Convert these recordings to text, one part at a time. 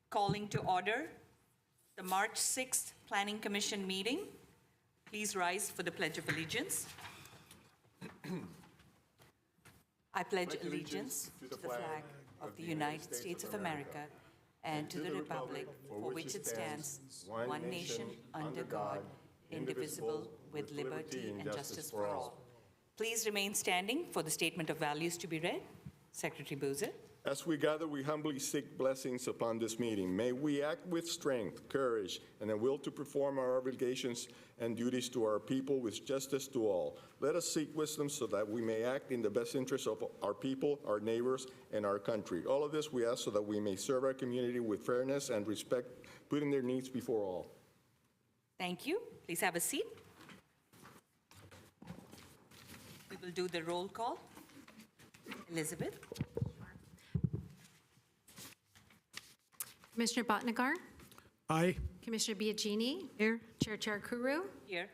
Calling to order the March 6th Planning Commission meeting. Please rise for the Pledge of Allegiance. I pledge allegiance to the flag of the United States of America and to the republic for which it stands, one nation, under God, indivisible, with liberty and justice for all. Please remain standing for the statement of values to be read. Secretary Boozer. As we gather, we humbly seek blessings upon this meeting. May we act with strength, courage, and a will to perform our obligations and duties to our people with justice to all. Let us seek wisdom so that we may act in the best interest of our people, our neighbors, and our country. All of this we ask so that we may serve our community with fairness and respect, putting their needs before all. Thank you. Please have a seat. We will do the roll call. Elizabeth. Commissioner Bhatnagar? Aye. Commissioner Biagini? Here. Chair Kuru? Here.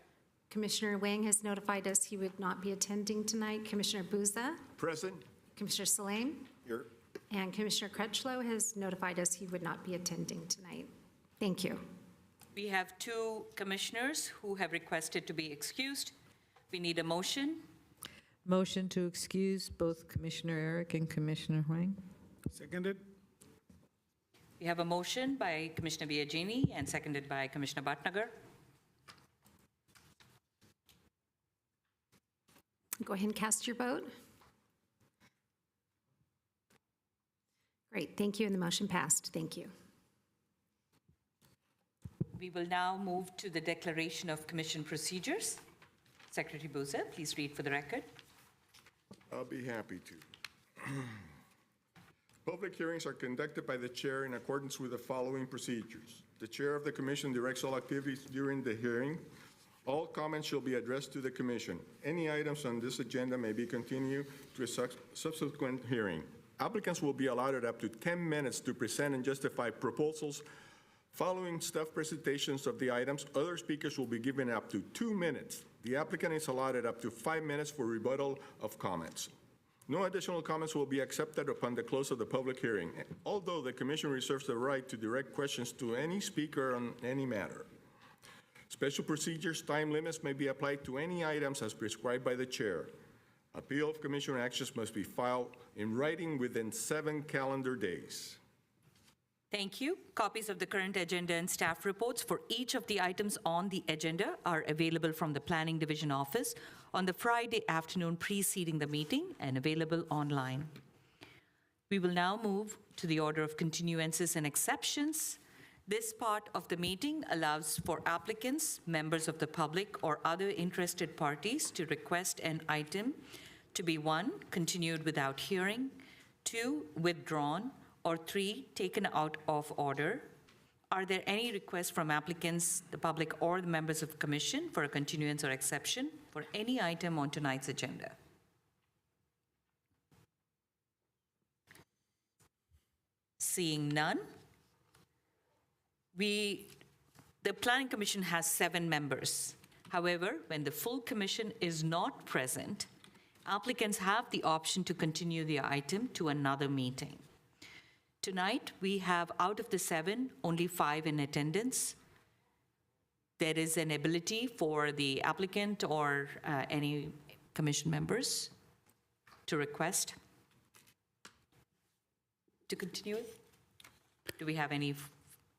Commissioner Wang has notified us he would not be attending tonight. Commissioner Booza? Present. Commissioner Salame? Here. And Commissioner Crutchlow has notified us he would not be attending tonight. Thank you. We have two commissioners who have requested to be excused. We need a motion. Motion to excuse both Commissioner Eric and Commissioner Huang. Seconded. We have a motion by Commissioner Biagini and seconded by Commissioner Bhatnagar. Go ahead and cast your vote. Great, thank you, and the motion passed. Thank you. We will now move to the declaration of commission procedures. Secretary Boozer, please read for the record. I'll be happy to. Public hearings are conducted by the chair in accordance with the following procedures. The chair of the commission directs all activities during the hearing. All comments shall be addressed to the commission. Any items on this agenda may be continued to a subsequent hearing. Applicants will be allotted up to 10 minutes to present and justify proposals. Following staff presentations of the items, other speakers will be given up to 2 minutes. The applicant is allotted up to 5 minutes for rebuttal of comments. No additional comments will be accepted upon the close of the public hearing, although the commission reserves the right to direct questions to any speaker on any matter. Special procedures time limits may be applied to any items as prescribed by the chair. Appeal of commission actions must be filed in writing within 7 calendar days. Thank you. Copies of the current agenda and staff reports for each of the items on the agenda are available from the Planning Division office on the Friday afternoon preceding the meeting and available online. We will now move to the order of continuances and exceptions. This part of the meeting allows for applicants, members of the public, or other interested parties to request an item to be 1, continued without hearing, 2, withdrawn, or 3, taken out of order. Are there any requests from applicants, the public, or the members of the commission for a continuance or exception for any item on tonight's agenda? Seeing none, the Planning Commission has 7 members. However, when the full commission is not present, applicants have the option to continue the item to another meeting. Tonight, we have, out of the 7, only 5 in attendance. There is an ability for the applicant or any commission members to request to continue. Do we have any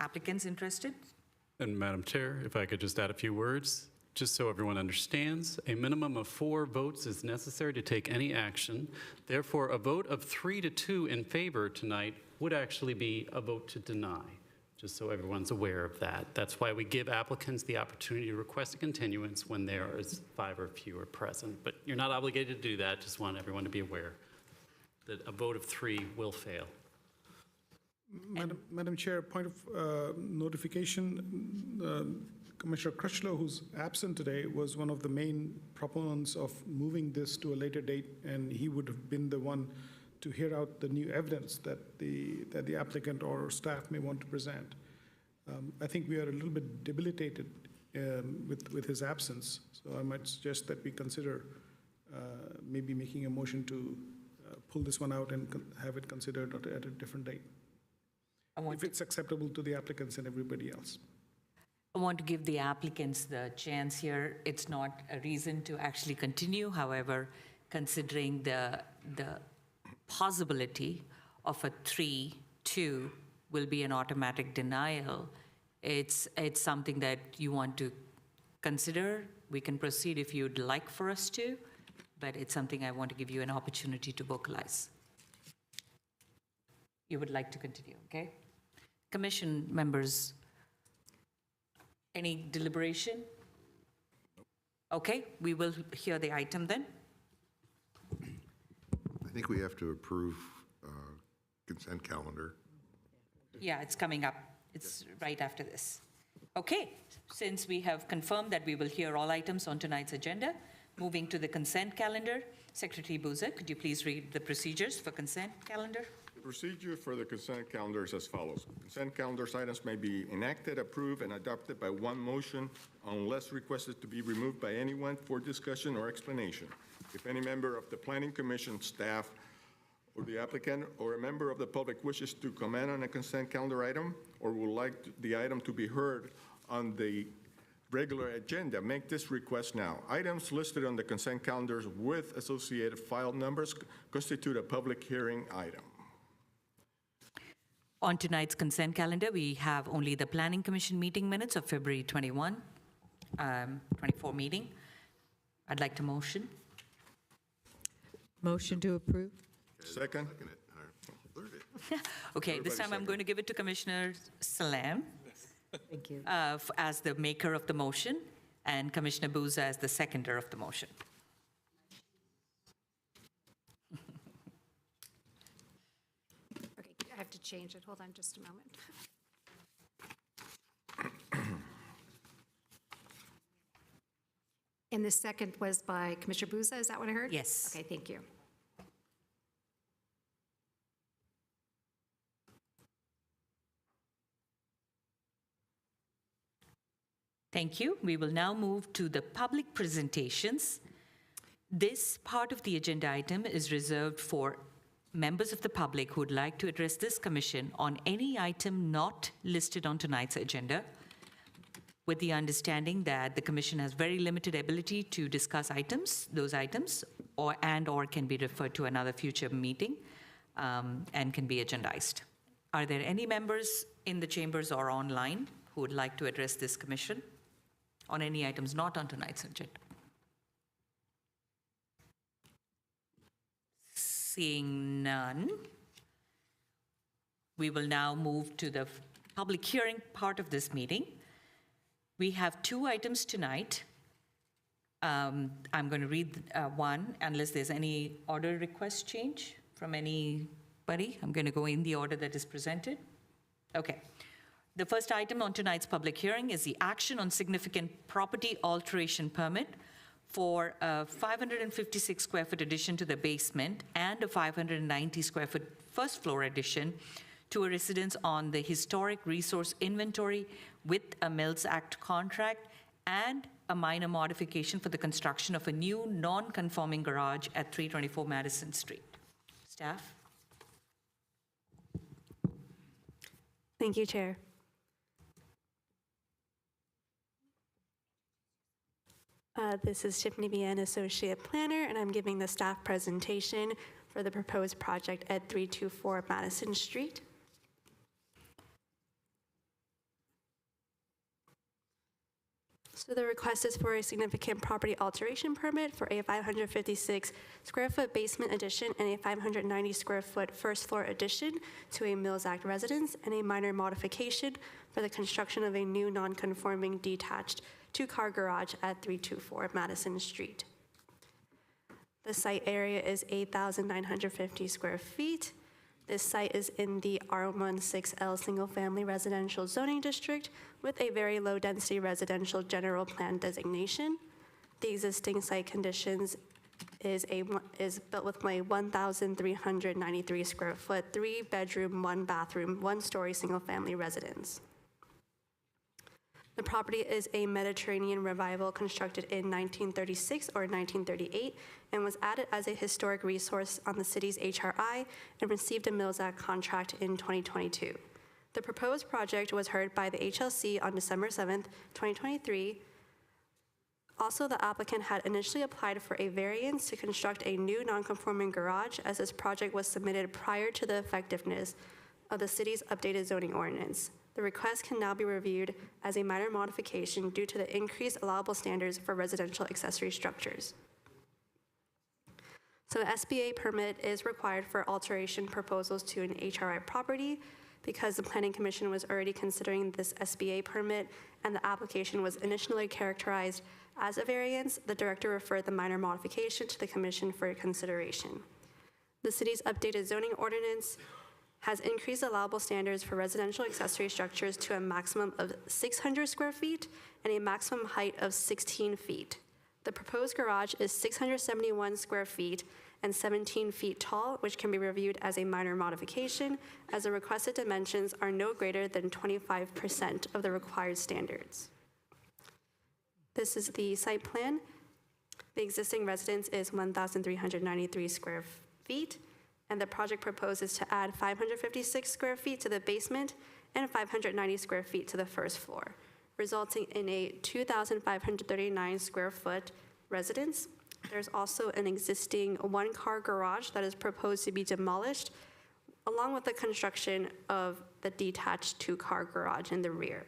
applicants interested? And Madam Chair, if I could just add a few words, just so everyone understands, a minimum of 4 votes is necessary to take any action. Therefore, a vote of 3 to 2 in favor tonight would actually be a vote to deny, just so everyone's aware of that. That's why we give applicants the opportunity to request a continuance when there is 5 or fewer present. But you're not obligated to do that. Just want everyone to be aware that a vote of 3 will fail. Madam Chair, point of notification. Commissioner Crutchlow, who's absent today, was one of the main proponents of moving this to a later date, and he would have been the one to hear out the new evidence that the applicant or staff may want to present. I think we are a little bit debilitated with his absence, so I might suggest that we consider maybe making a motion to pull this one out and have it considered at a different date. if it's acceptable to the applicants and everybody else. I want to give the applicants the chance here. It's not a reason to actually continue. However, considering the possibility of a 3-2 will be an automatic denial, it's something that you want to consider. We can proceed if you'd like for us to, but it's something I want to give you an opportunity to vocalize. You would like to continue, okay? Commission members, any deliberation? Okay, we will hear the item then. I think we have to approve consent calendar. Yeah, it's coming up. It's right after this. Okay, since we have confirmed that we will hear all items on tonight's agenda, moving to the consent calendar, Secretary Boozer, could you please read the procedures for consent calendar? The procedure for the consent calendar is as follows. Consent calendar's items may be enacted, approved, and adopted by one motion unless requested to be removed by anyone for discussion or explanation. If any member of the Planning Commission staff or the applicant or a member of the public wishes to comment on a consent calendar item or would like the item to be heard on the regular agenda, make this request now. Items listed on the consent calendars with associated file numbers constitute a public hearing item. On tonight's consent calendar, we have only the Planning Commission meeting minutes of February 24 meeting. I'd like to motion. Motion to approve? Second? Second it. All right. Third it. Okay, this Everybody time I'm going to give it to Commissioner Salam Thank you. as the maker of the motion and Commissioner Boozer as the seconder of the motion. Okay, I have to change it. Hold on just a moment. And the second was by Commissioner Booza, is that what I heard? Yes. Okay, thank you. Thank you. We will now move to the public presentations. This part of the agenda item is reserved for members of the public who would like to address this commission on any item not listed on tonight's agenda, with the understanding that the commission has very limited ability to discuss those items, or can be referred to another future meeting, and can be agendized. Are there any members in the chambers or online who would like to address this commission on any items not on tonight's agenda? Seeing none, we will now move to the public hearing part of this meeting. We have two items tonight. I'm going to read one, unless there's any order request change from anybody. I'm going to go in the order that is presented. Okay. The first item on tonight's public hearing is the action on significant property alteration permit for a 556 square foot addition to the basement and a 590 square foot first floor addition to a residence on the historic resource inventory with a Mills Act contract and a minor modification for the construction of a new non-conforming garage at 324 Madison Street. Staff? Thank you, Chair. This is Tiffany Bien, Associate Planner, and I'm giving the staff presentation for the proposed project at 324 Madison Street. So the request is for a significant property alteration permit for a 556 square foot basement addition and a 590 square foot first floor addition to a Mills Act residence and a minor modification for the construction of a new non-conforming detached two-car garage at 324 Madison Street. The site area is 8,950 square feet. This site is in the R16L single-family residential zoning district with a very low-density residential general plan designation. The existing site conditions is built with my 1,393 square foot, 3-bedroom, 1-bathroom, 1-story single-family residence. The property is a Mediterranean revival constructed in 1936 or 1938 and was added as a historic resource on the city's HRI and received a Mills Act contract in 2022. The proposed project was heard by the HLC on December 7th, 2023. Also, the applicant had initially applied for a variance to construct a new nonconforming garage as this project was submitted prior to the effectiveness of the city's updated zoning ordinance. The request can now be reviewed as a minor modification due to the increased allowable standards for residential accessory structures. So the SBA permit is required for alteration proposals to an HRI property. Because the Planning Commission was already considering this SBA permit and the application was initially characterized as a variance, the director referred the minor modification to the commission for consideration. The city's updated zoning ordinance has increased allowable standards for residential accessory structures to a maximum of 600 square feet and a maximum height of 16 feet. The proposed garage is 671 square feet and 17 feet tall, which can be reviewed as a minor modification, as the requested dimensions are no greater than 25% of the required standards. This is the site plan. The existing residence is 1,393 square feet, and the project proposes to add 556 square feet to the basement and 590 square feet to the first floor, resulting in a 2,539 square foot residence. There's also an existing one-car garage that is proposed to be demolished, along with the construction of the detached two-car garage in the rear.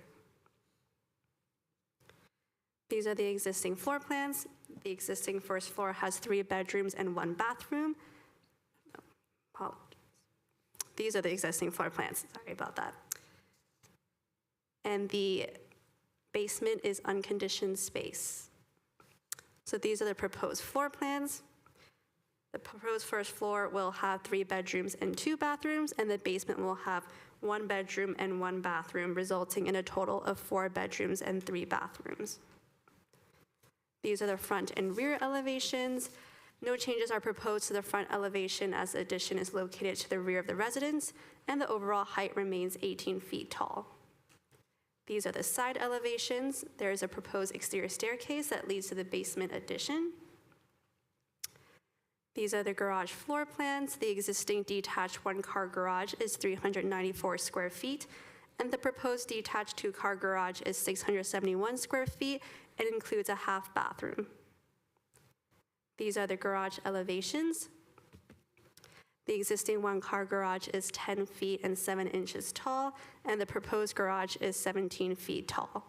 These are the existing floor plans. The existing first floor has 3 bedrooms and 1 bathroom. These are the existing floor plans. Sorry about that. And the basement is unconditioned space. So these are the proposed floor plans. The proposed first floor will have 3 bedrooms and 2 bathrooms, and the basement will have 1 bedroom and 1 bathroom, resulting in a total of 4 bedrooms and 3 bathrooms. These are the front and rear elevations. No changes are proposed to the front elevation as the addition is located to the rear of the residence, and the overall height remains 18 feet tall. These are the side elevations. There is a proposed exterior staircase that leads to the basement addition. These are the garage floor plans. The existing detached one-car garage is 394 square feet, and the proposed detached two-car garage is 671 square feet and includes a half bathroom. These are the garage elevations. The existing one-car garage is 10 feet and 7 inches tall, and the proposed garage is 17 feet tall.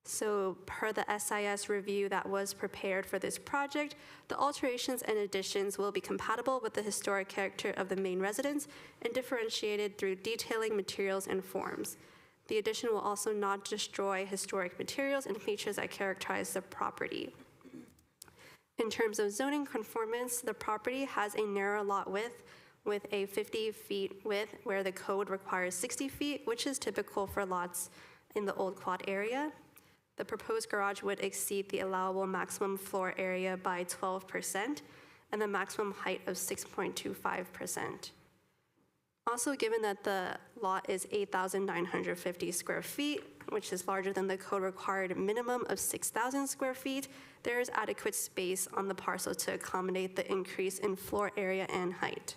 So per the SIS review that was prepared for this project, the alterations and additions will be compatible with the historic character of the main residence and differentiated through detailing materials and forms. The addition will also not destroy historic materials and features that characterize the property. In terms of zoning conformance, the property has a narrow lot width with a 50 feet width where the code requires 60 feet, which is typical for lots in the Old Quad area. The proposed garage would exceed the allowable maximum floor area by 12% and the maximum height of 6.25%. Also, given that the lot is 8,950 square feet, which is larger than the code required minimum of 6,000 square feet, there is adequate space on the parcel to accommodate the increase in floor area and height.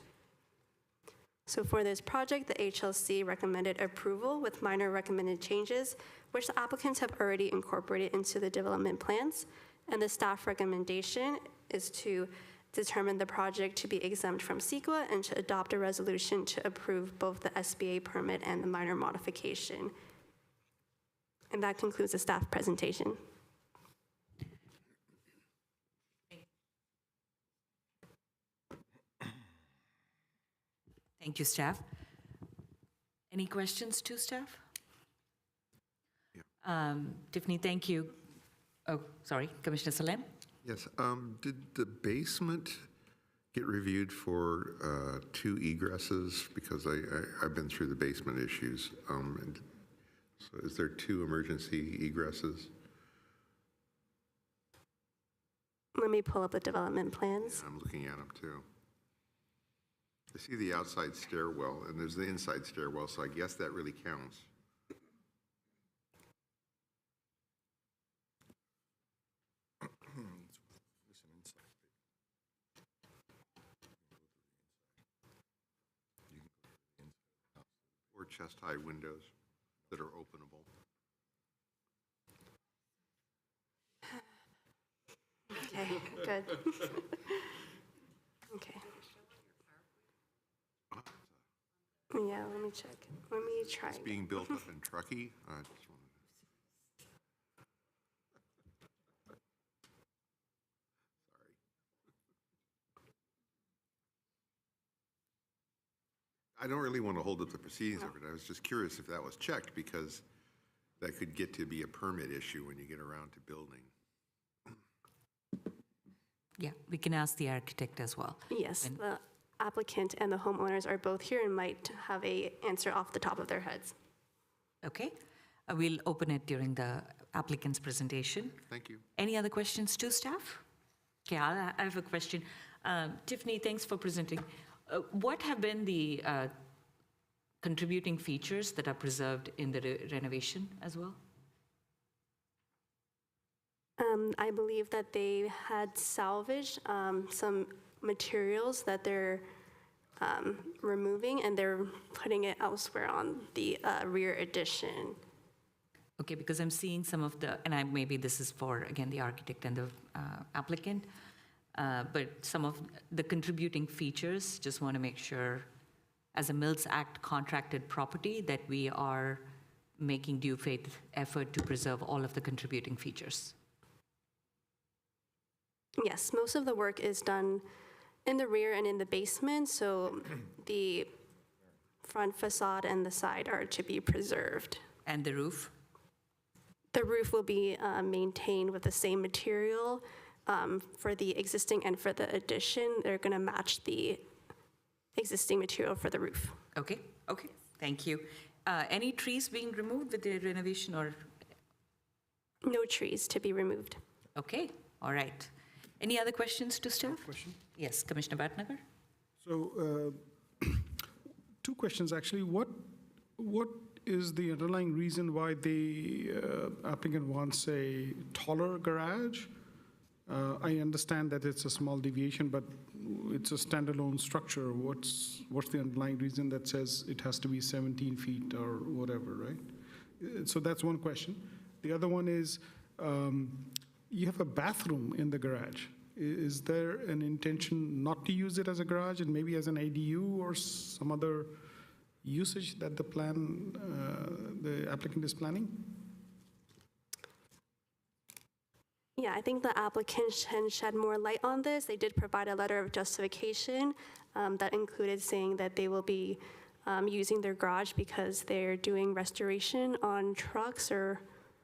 So for this project, the HLC recommended approval with minor recommended changes, which the applicants have already incorporated into the development plans. And the staff recommendation is to determine the project to be exempt from CEQA and to adopt a resolution to approve both the SBA permit and the minor modification. And that concludes the staff presentation. Thank you, staff. Any questions to staff? Tiffany, thank you. Oh, sorry, Commissioner Salem? Yes, did the basement get reviewed for 2 egresses? Because I've been through the basement issues. And so is there 2 emergency egresses? Let me pull up the development plans. I'm looking at them too. I see the outside stairwell and there's the inside stairwell, so I guess that really counts. chest-high windows that are openable? Okay, good. Okay. Yeah, let me check. Let me try. It's being built up in Truckee? I just wanted Sorry. I don't really want to hold up the proceedings of it. I was just curious if that was checked, because that could get to be a permit issue when you get around to building. Yeah, we can ask the architect as well. Yes, the applicant and the homeowners are both here and might have a answer off the top of their heads. Okay? We'll open it during the applicant's presentation. Thank you. Any other questions to staff? Okay, I have a question. Tiffany, thanks for presenting. What have been the contributing features that are preserved in the renovation as well? I believe that they had salvaged some materials that they're removing, and they're putting it elsewhere on the rear addition. Okay, because I'm seeing some of the, and maybe this is for, again, the architect and the applicant, but some of the contributing features, just want to make sure, as a Mills Act contracted property, that we are making due faith effort to preserve all of the contributing features. Yes, most of the work is done in the rear and in the basement, so the front facade and the side are to be preserved. And the roof? The roof will be maintained with the same material for the existing and for the addition. They're going to match the existing material for the roof. Okay, okay, thank you. Any trees being removed with the renovation or? No trees to be removed. Okay, all right. Any other questions to staff? Question? Yes, Commissioner Bhatnagar? So, two questions, actually. What is the underlying reason why the applicant wants a taller garage? I understand that it's a small deviation, but it's a standalone structure. What's the underlying reason that says it has to be 17 feet or whatever, right? So that's one question. The other one is, you have a bathroom in the garage. Is there an intention not to use it as a garage and maybe as an ADU or some other usage that the applicant is planning? Yeah, I think the applicant can shed more light on this. They did provide a letter of justification that included saying that they will be using their garage because they're doing restoration on trucks or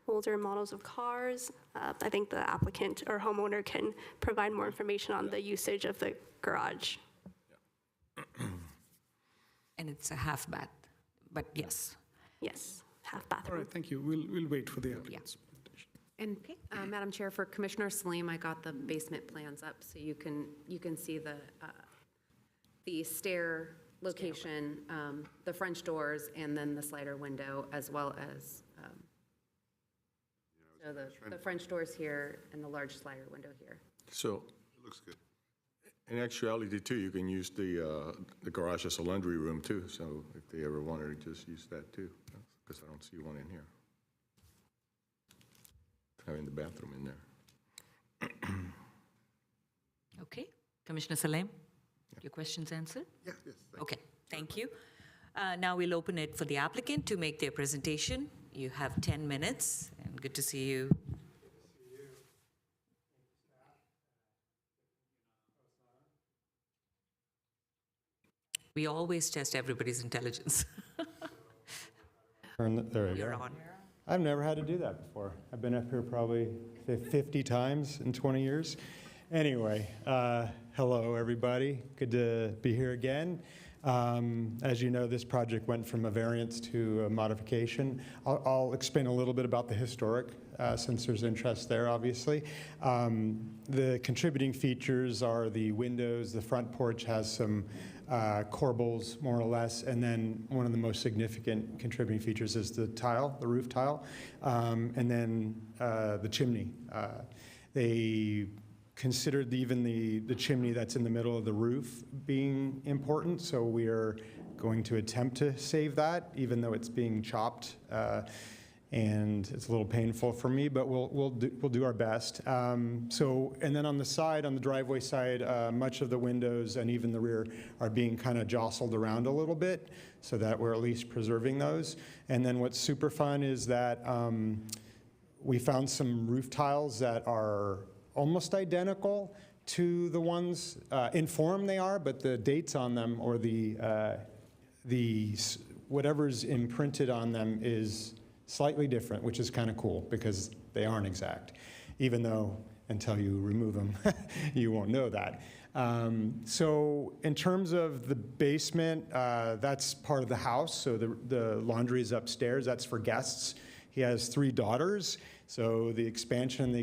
older models of cars. I think the applicant or homeowner can provide more information on the usage of the garage. And it's a half bath, but yes. Yes, half All bathroom. right, thank you. We'll wait for the applicant's presentation. And Madam Chair, for Commissioner Salim, I got the basement plans up, so you can see the stair location, the French doors, and then the slider window, as well as so the French doors here and the large slider window here. So, It looks good. in actuality, too, you can use the garage as a laundry room, too, so if they ever wanted to just use that, too, because I don't see one in here. Having the bathroom in there. Okay, Commissioner Salem, your questions answered? Yes, thank you. Okay, thank you. Now we'll open it for the applicant to make their presentation. You have 10 minutes, and good to see you. We always test everybody's intelligence. There we You're go. on. I've never had to do that before. I've been up here probably 50 times in 20 years. Anyway, hello, everybody. Good to be here again. As you know, this project went from a variance to a modification. I'll explain a little bit about the historic, since there's interest there, obviously. The contributing features are the windows. The front porch has some corbels, more or less, and then one of the most significant contributing features is the tile, the roof tile, and then the chimney. They considered even the chimney that's in the middle of the roof being important, so we are going to attempt to save that, even though it's being chopped, and it's a little painful for me, but we'll do our best. So, and then on the side, on the driveway side, much of the windows and even the rear are being kind of jostled around a little bit, so that we're at least preserving those. And then what's super fun is that we found some roof tiles that are almost identical to the ones, in form they are, but the dates on them or whatever's imprinted on them is slightly different, which is kind of cool because they aren't exact, even though until you remove them, you won't know that. So in terms of the basement, that's part of the house. So the laundry is upstairs. That's for guests. He has 3 daughters. So the expansion and the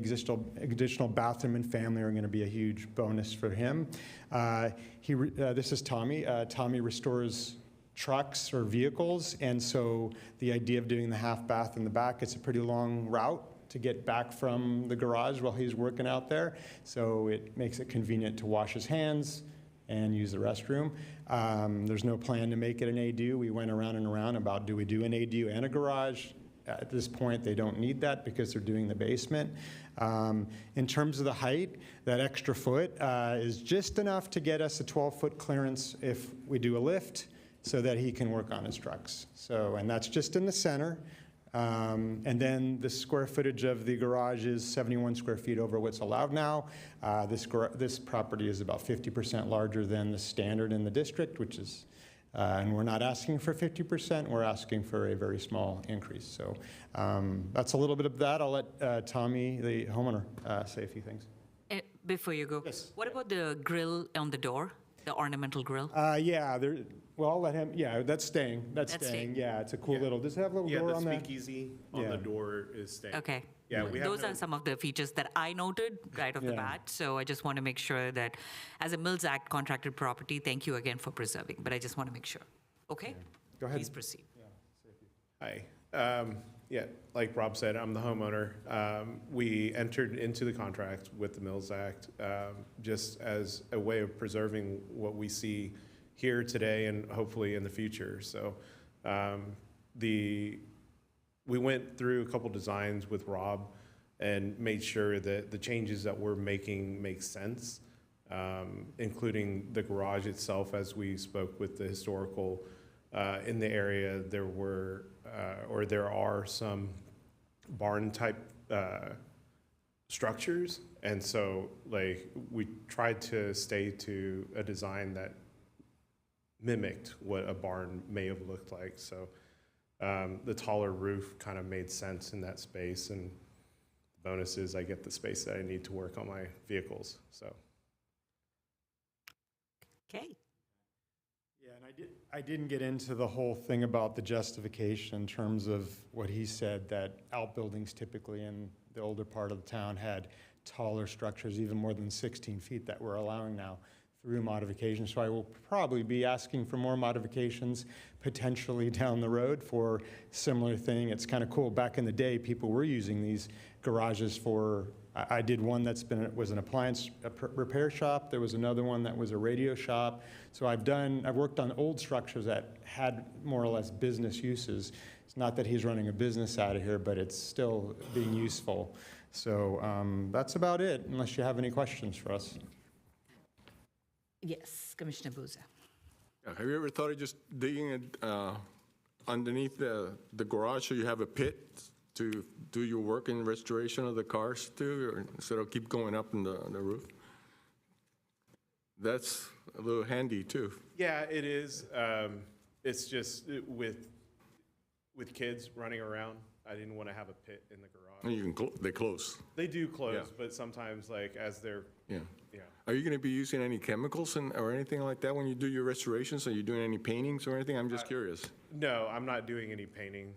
additional bathroom and family are going to be a huge bonus for him. This is Tommy. Tommy restores trucks or vehicles, and so the idea of doing the half bath in the back, it's a pretty long route to get back from the garage while he's working out there, so it makes it convenient to wash his hands and use the restroom. There's no plan to make it an ADU. We went around and around about, do we do an ADU and a garage? At this point, they don't need that because they're doing the basement. In terms of the height, that extra foot is just enough to get us a 12-foot clearance if we do a lift, so that he can work on his trucks. So, and that's just in the center. And then the square footage of the garage is 71 square feet over what's allowed now. This property is about 50% larger than the standard in the district, which is, and we're not asking for 50%, we're asking for a very small increase. So that's a little bit of that. I'll let Tommy, the homeowner, say a few things. Before you go, Yes. what about the grill on the door, the ornamental grill? Yeah, well, I'll let him, yeah, that's staying. That's staying. Yeah, it's a cool little, does it have a little door on Yeah, that? the speakeasy on Yeah. the door is staying. Okay. Yeah, we have Those are some of the features that I noted right off the Yeah. bat. So I just want to make sure that as a Mills Act contracted property, thank you again for preserving, but I just want to make sure. Okay? Go ahead. Please proceed. Hi. Yeah, like Rob said, I'm the homeowner. We entered into the contract with the Mills Act just as a way of preserving what we see here today and hopefully in the future. So we went through a couple designs with Rob and made sure that the changes that we're making make sense, including the garage itself. As we spoke with the historical in the area, there are some barn-type structures, and so like we tried to stay to a design that mimicked what a barn may have looked like. So the taller roof kind of made sense in that space, and the bonus is I get the space that I need to work on my vehicles. So. Okay. Yeah, and I didn't get into the whole thing about the justification in terms of what he said, that outbuildings typically in the older part of the town had taller structures, even more than 16 feet that we're allowing now through modifications. So I will probably be asking for more modifications potentially down the road for similar thing. It's kind of cool. Back in the day, people were using these garages for, I did one was an appliance repair shop. There was another one that was a radio shop. So I've worked on old structures that had more or less business uses. It's not that he's running a business out of here, but it's still being useful. So that's about it, unless you have any questions for us. Yes, Commissioner Booza. Have you ever thought of just digging it underneath the garage so you have a pit to do your work in restoration of the cars too, or instead of keep going up in the roof? That's a little handy too. Yeah, it is. It's just with kids running around, I didn't want to have a pit in the garage. They close. They do close, Yeah. but sometimes like as they're, Yeah. yeah. Are you going to be using any chemicals or anything like that when you do your restorations? Are you doing any paintings or anything? I'm just curious. No, I'm not doing any painting.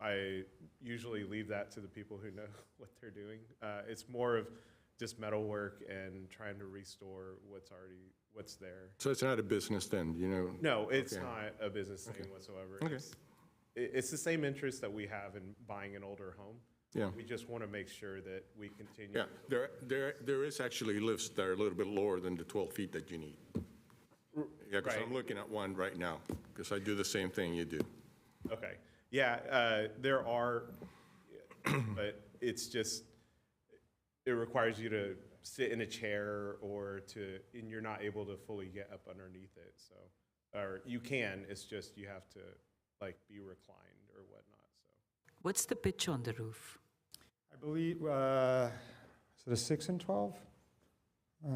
I usually leave that to the people who know what they're doing. It's more of just metal work and trying to restore what's there. So it's not a business then, you know? No, it's Okay. not a business thing whatsoever. Okay. It's the same interest that we have in buying an older home. Yeah. We just want to make sure that we continue. Yeah, there is actually lifts that are a little bit lower than the 12 feet that you need. Yeah, because I'm Right. looking at one right now, because I do the same thing you do. Okay, yeah, there are, but it's just, it requires you to sit in a chair and you're not able to fully get up underneath it, so, or you can, it's just you have to, like, be reclined or whatnot, so. What's the pitch on the roof? I believe, is it a 6 and 12?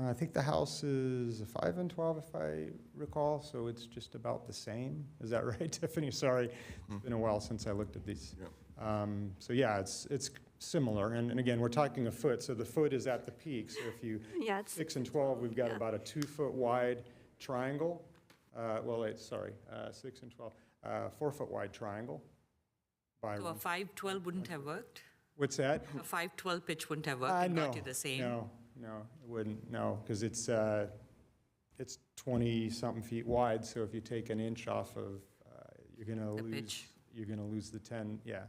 I think the house is a 5 and 12, if I recall, so it's just about the same. Is that right, Tiffany? Sorry, it's been a while since I looked at these. Yeah. So yeah, it's similar, and again, we're talking a foot, so the foot is at the peak, so if you, Yeah, it's, 6 and 12, we've got Yeah. about a 2-foot wide triangle. 6 and 12, 4-foot wide triangle by So a room. 512 wouldn't have worked? What's that? A 512 pitch wouldn't have worked and No, got you the same? No, it wouldn't, no, because it's 20-something feet wide, so if you take an inch off of, you're going to The lose, pitch. you're going to lose the 10, yeah.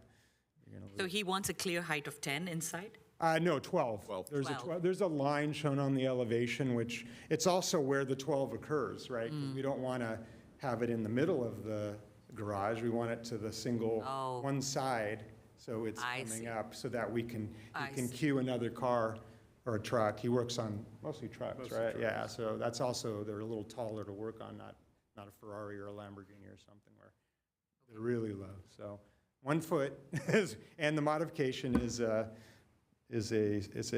You're gonna So lose. he wants a clear height of 10 inside? No, 12. 12. There's a line shown on the elevation, which, it's also where the 12 occurs, right? 'Cause we don't want to have it in the middle of the garage, we want it to the single, Oh. one side, so it's I coming see. up, so that we can, I you can see. queue another car or a truck. He works on mostly trucks, right? Yeah, so that's also, they're a little taller to work on, not a Ferrari or a Lamborghini or something where they're really low. So 1 foot is, and the modification is a,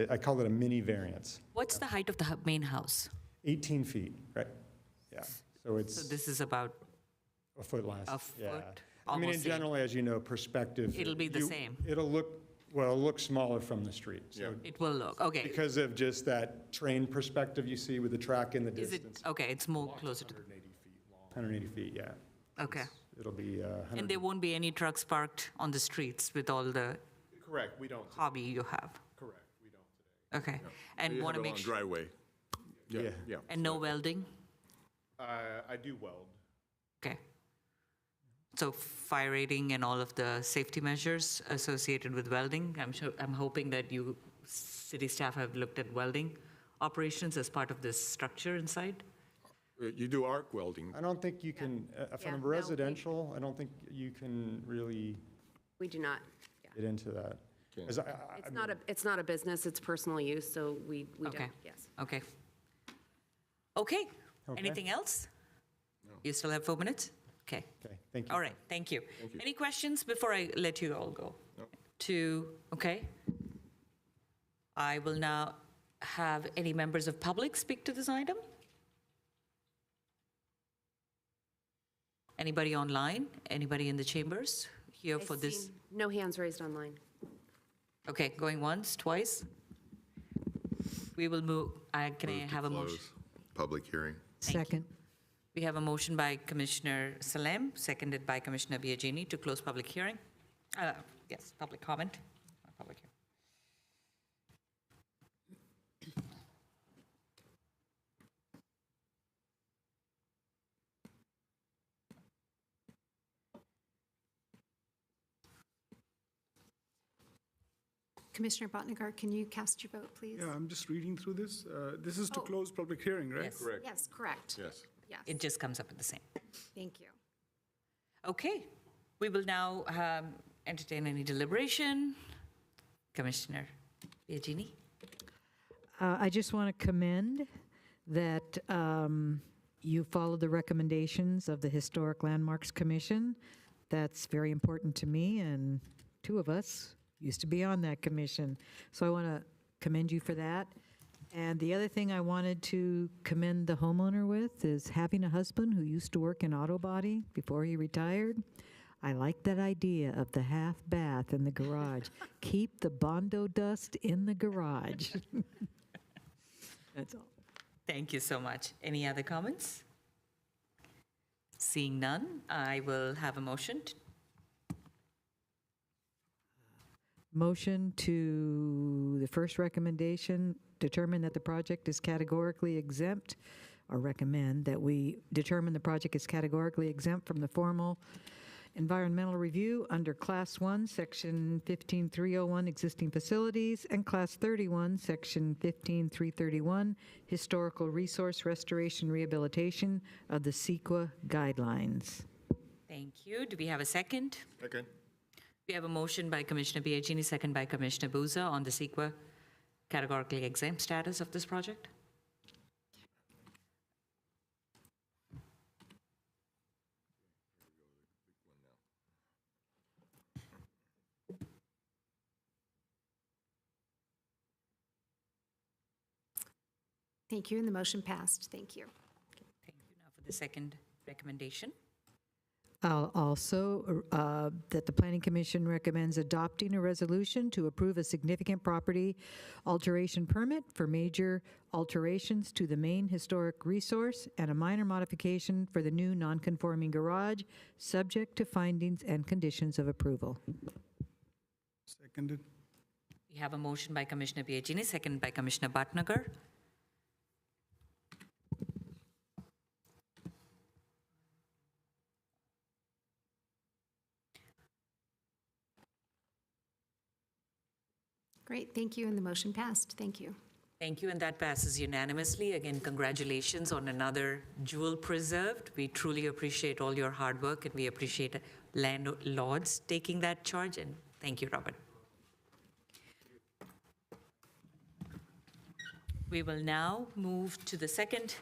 I call it a mini variance, What's the height of the main house? 18 feet, right? Yeah, so So it's this is about, a foot less. A yeah. foot, I mean, in almost same. general, as you know, perspective. It'll be the same. It'll look, well, it'll look smaller from the street. So it will look, okay. because of just that train perspective you see with the track in the Is it, distance. okay, it's more closer to, 180 feet, yeah. okay. It'll be And 100. there won't be any trucks parked on the streets with all the Correct, we don't, hobby you have? correct, we don't today. Okay. And You want to have a make long sure, driveway. Yeah. Yeah. and no welding? I do weld. Okay. So fire rating and all of the safety measures associated with welding, I'm hoping that you, city staff have looked at welding operations as part of this structure inside? You do arc welding. I don't think you can, Yeah, from no, residential, I don't think you can really We do not, yeah. get into that. 'Cause I It's not a business, it's personal use, so we Okay. don't, yes. Okay. Okay. Okay. Anything else? You still have 4 minutes? Okay. Okay, thank you. All right, thank you. Any questions before I let you all go? Okay. I will now have any members of public speak to this item? Anybody online? Anybody in the chambers here I for this? see no hands raised online. Okay, going once, twice? We will move, can I Move to have a motion? close Public hearing. Second. We have a motion by Commissioner Salem, seconded by Commissioner Biagini to close public hearing. Yes, public comment. Public hearing. Commissioner Botnagar, can you cast your vote, please? Yeah, I'm just reading through this. This is to Oh. close public hearing, right? Yes. Correct. Yes, correct. Yes. Yes, It just comes up with the same. thank you. Okay, we will now entertain any deliberation. Commissioner Biagini? I just want to commend that you followed the recommendations of the Historic Landmarks Commission. That's very important to me, and 2 of us used to be on that commission. So I want to commend you for that. And the other thing I wanted to commend the homeowner with is having a husband who used to work in auto body before he retired. I like that idea of the half bath in the garage. Keep the Bondo dust in the garage. That's all. Thank you so much. Any other comments? Seeing none, I will have a motion. Motion to the first recommendation, determine that the project is categorically exempt, or recommend that we determine the project is categorically exempt from the formal Environmental review under Class 1, Section 15301, existing facilities, and Class 31, Section 15331, historical resource restoration rehabilitation of the CEQA guidelines. Thank you. Do we have a second? Second. We have a motion by Commissioner Biagini, second by Commissioner Boozer on the CEQA categorically exempt status of this project. Thank you, and the motion passed. Thank you. Thank you. Now for the second recommendation. Also, that the Planning Commission recommends adopting a resolution to approve a significant property alteration permit for major alterations to the main historic resource and a minor modification for the new nonconforming garage, subject to findings and conditions of approval. Seconded. We have a motion by Commissioner Biagini, second by Commissioner Bhatnagar. Great, thank you, and the motion passed. Thank you. Thank you, and that passes unanimously. Again, congratulations on another jewel preserved. We truly appreciate all your hard work, and we appreciate landlords taking that charge, and thank you, Robert. We will now move to the second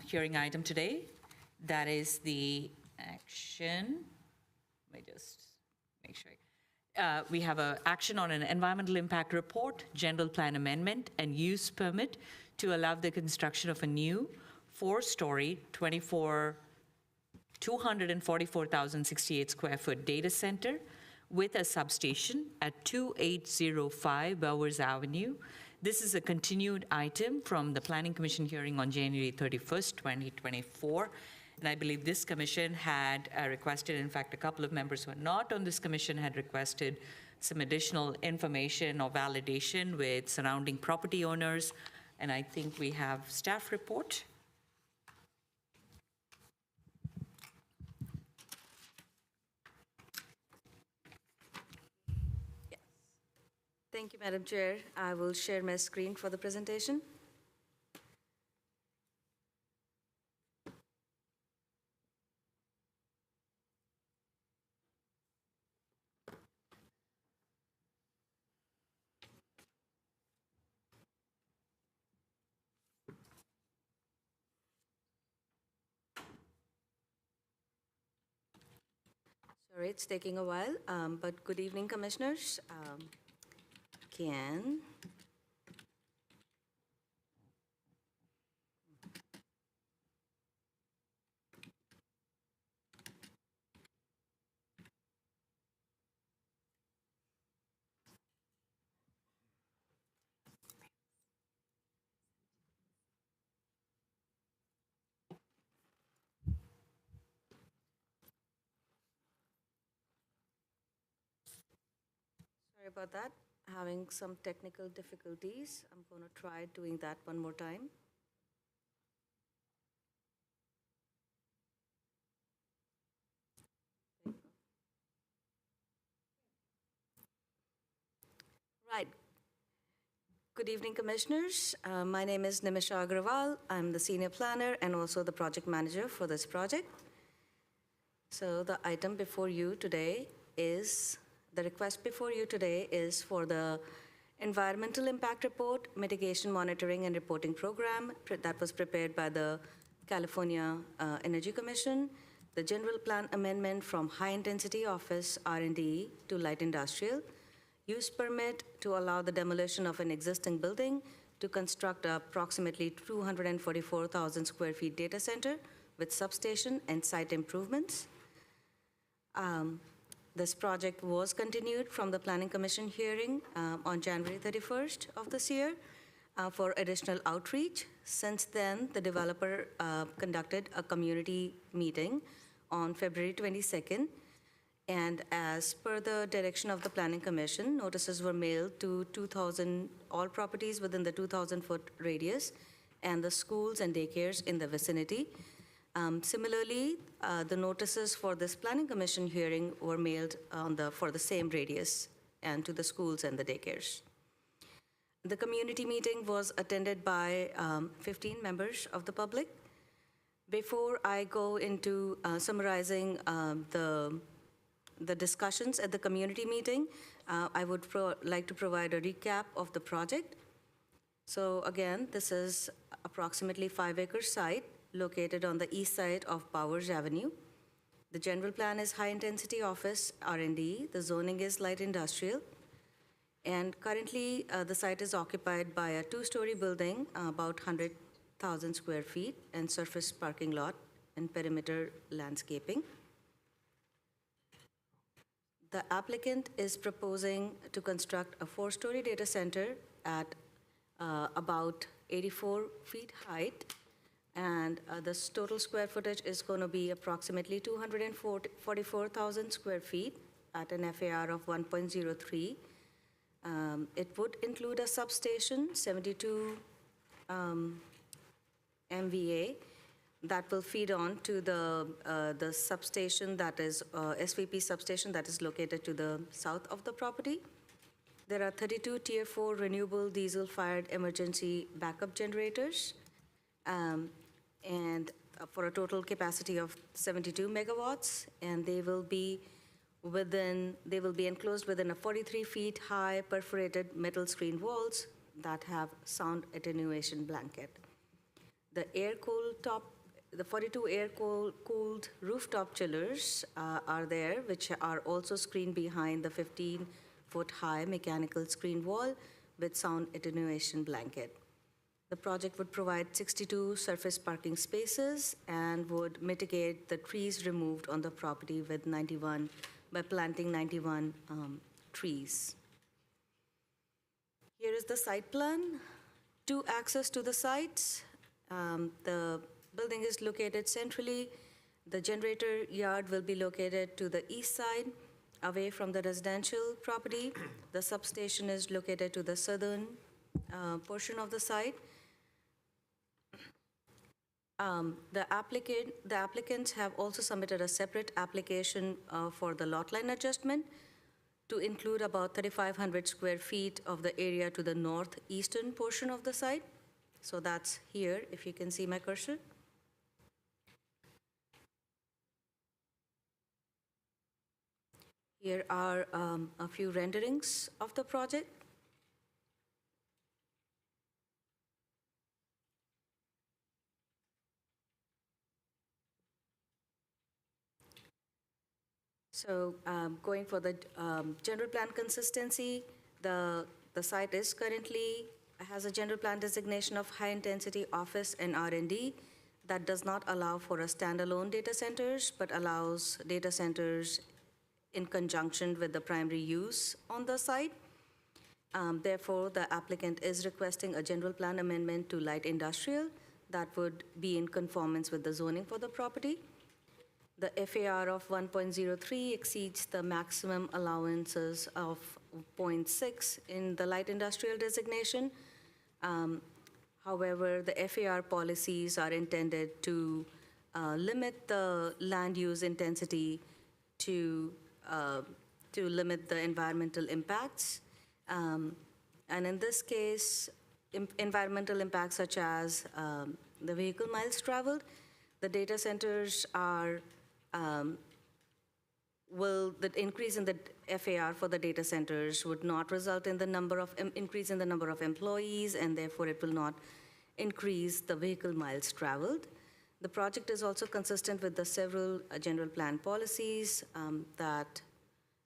hearing item today. That is the action. Let me just make sure. We have an action on an environmental impact report, general plan amendment, and use permit to allow the construction of a new 4-story, 244,068 square foot data center with a substation at 2805 Bowers Avenue. This is a continued item from the Planning Commission hearing on January 31st, 2024. And I believe this commission had requested, in fact, a couple of members who are not on this commission had requested some additional information or validation with surrounding property owners. And I think we have staff report. Thank you, Madam Chair. I will share my screen for the presentation. Sorry, it's taking a while, but good evening, Commissioners. Sorry about that. Having some technical difficulties. I'm going to try doing that one more time. Right. Good evening, Commissioners. My name is Nimisha Agrawal. I'm the Senior Planner and also the Project Manager for this project. So the item before you today is the request before you today is for the Environmental Impact Report, Mitigation Monitoring and Reporting Program that was prepared by the California Energy Commission, the General Plan Amendment from High Intensity Office R&D to Light Industrial, use permit to allow the demolition of an existing building to construct approximately 244,000 square feet data center with substation and site improvements. This project was continued from the Planning Commission hearing on January 31st of this year for additional outreach. Since then, the developer conducted a community meeting on February 22nd. And as per the direction of the Planning Commission, notices were mailed to 2,000, all properties within the 2,000-foot radius and the schools and daycares in the vicinity. Similarly, the notices for this Planning Commission hearing were mailed for the same radius and to the schools and the daycares. The community meeting was attended by 15 members of the public. Before I go into summarizing the discussions at the community meeting, I would like to provide a recap of the project. So again, this is approximately 5-acre site located on the east side of Powers Avenue. The general plan is high-intensity office, R&D. The zoning is light industrial. And currently, the site is occupied by a 2-story building, about 100,000 square feet, and surface parking lot and perimeter landscaping. The applicant is proposing to construct a 4-story data center at about 84 feet height, and the total square footage is going to be approximately 244,000 square feet at an FAR of 1.03. It would include a substation, 72 MVA, that will feed on to the substation that is SVP substation that is located to the south of the property. There are 32 Tier 4 renewable diesel-fired emergency backup generators, and for a total capacity of 72 megawatts, and they will be enclosed within a 43 feet high perforated metal screen walls that have sound attenuation blanket. The 42 air-cooled rooftop chillers are there, which are also screened behind the 15-foot-high mechanical screen wall with sound attenuation blanket. The project would provide 62 surface parking spaces and would mitigate the trees removed on the property by planting 91 trees. Here is the site plan. 2 access to the sites. The building is located centrally. The generator yard will be located to the east side, away from the residential property. The substation is located to the southern portion of the site. The applicants have also submitted a separate application for the lot line adjustment to include about 3,500 square feet of the area to the northeastern portion of the site. So that's here, if you can see my cursor. Here are a few renderings of the project. So going for the general plan consistency, the site is currently has a general plan designation of high-intensity office and R&D that does not allow for a standalone data centers, but allows data centers in conjunction with the primary use on the site. Therefore, the applicant is requesting a general plan amendment to light industrial that would be in conformance with the zoning for the property. The FAR of 1.03 exceeds the maximum allowances of 0.6 in the light industrial designation. However, the FAR policies are intended to limit the land use intensity to limit the environmental impacts. And in this case, environmental impacts such as the vehicle miles traveled, the data centers are the increase in the FAR for the data centers would not result in the increase in the number of employees, and therefore it will not increase the vehicle miles traveled. The project is also consistent with the several general plan policies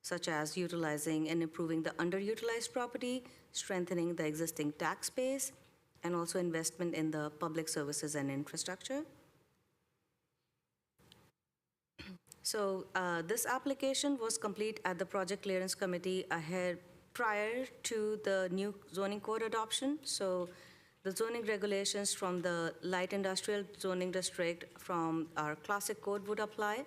such as utilizing and improving the underutilized property, strengthening the existing tax base, and also investment in the public services and infrastructure. So this application was complete at the Project Clearance Committee prior to the new zoning code adoption. So the zoning regulations from the light industrial zoning district from our classic code would apply.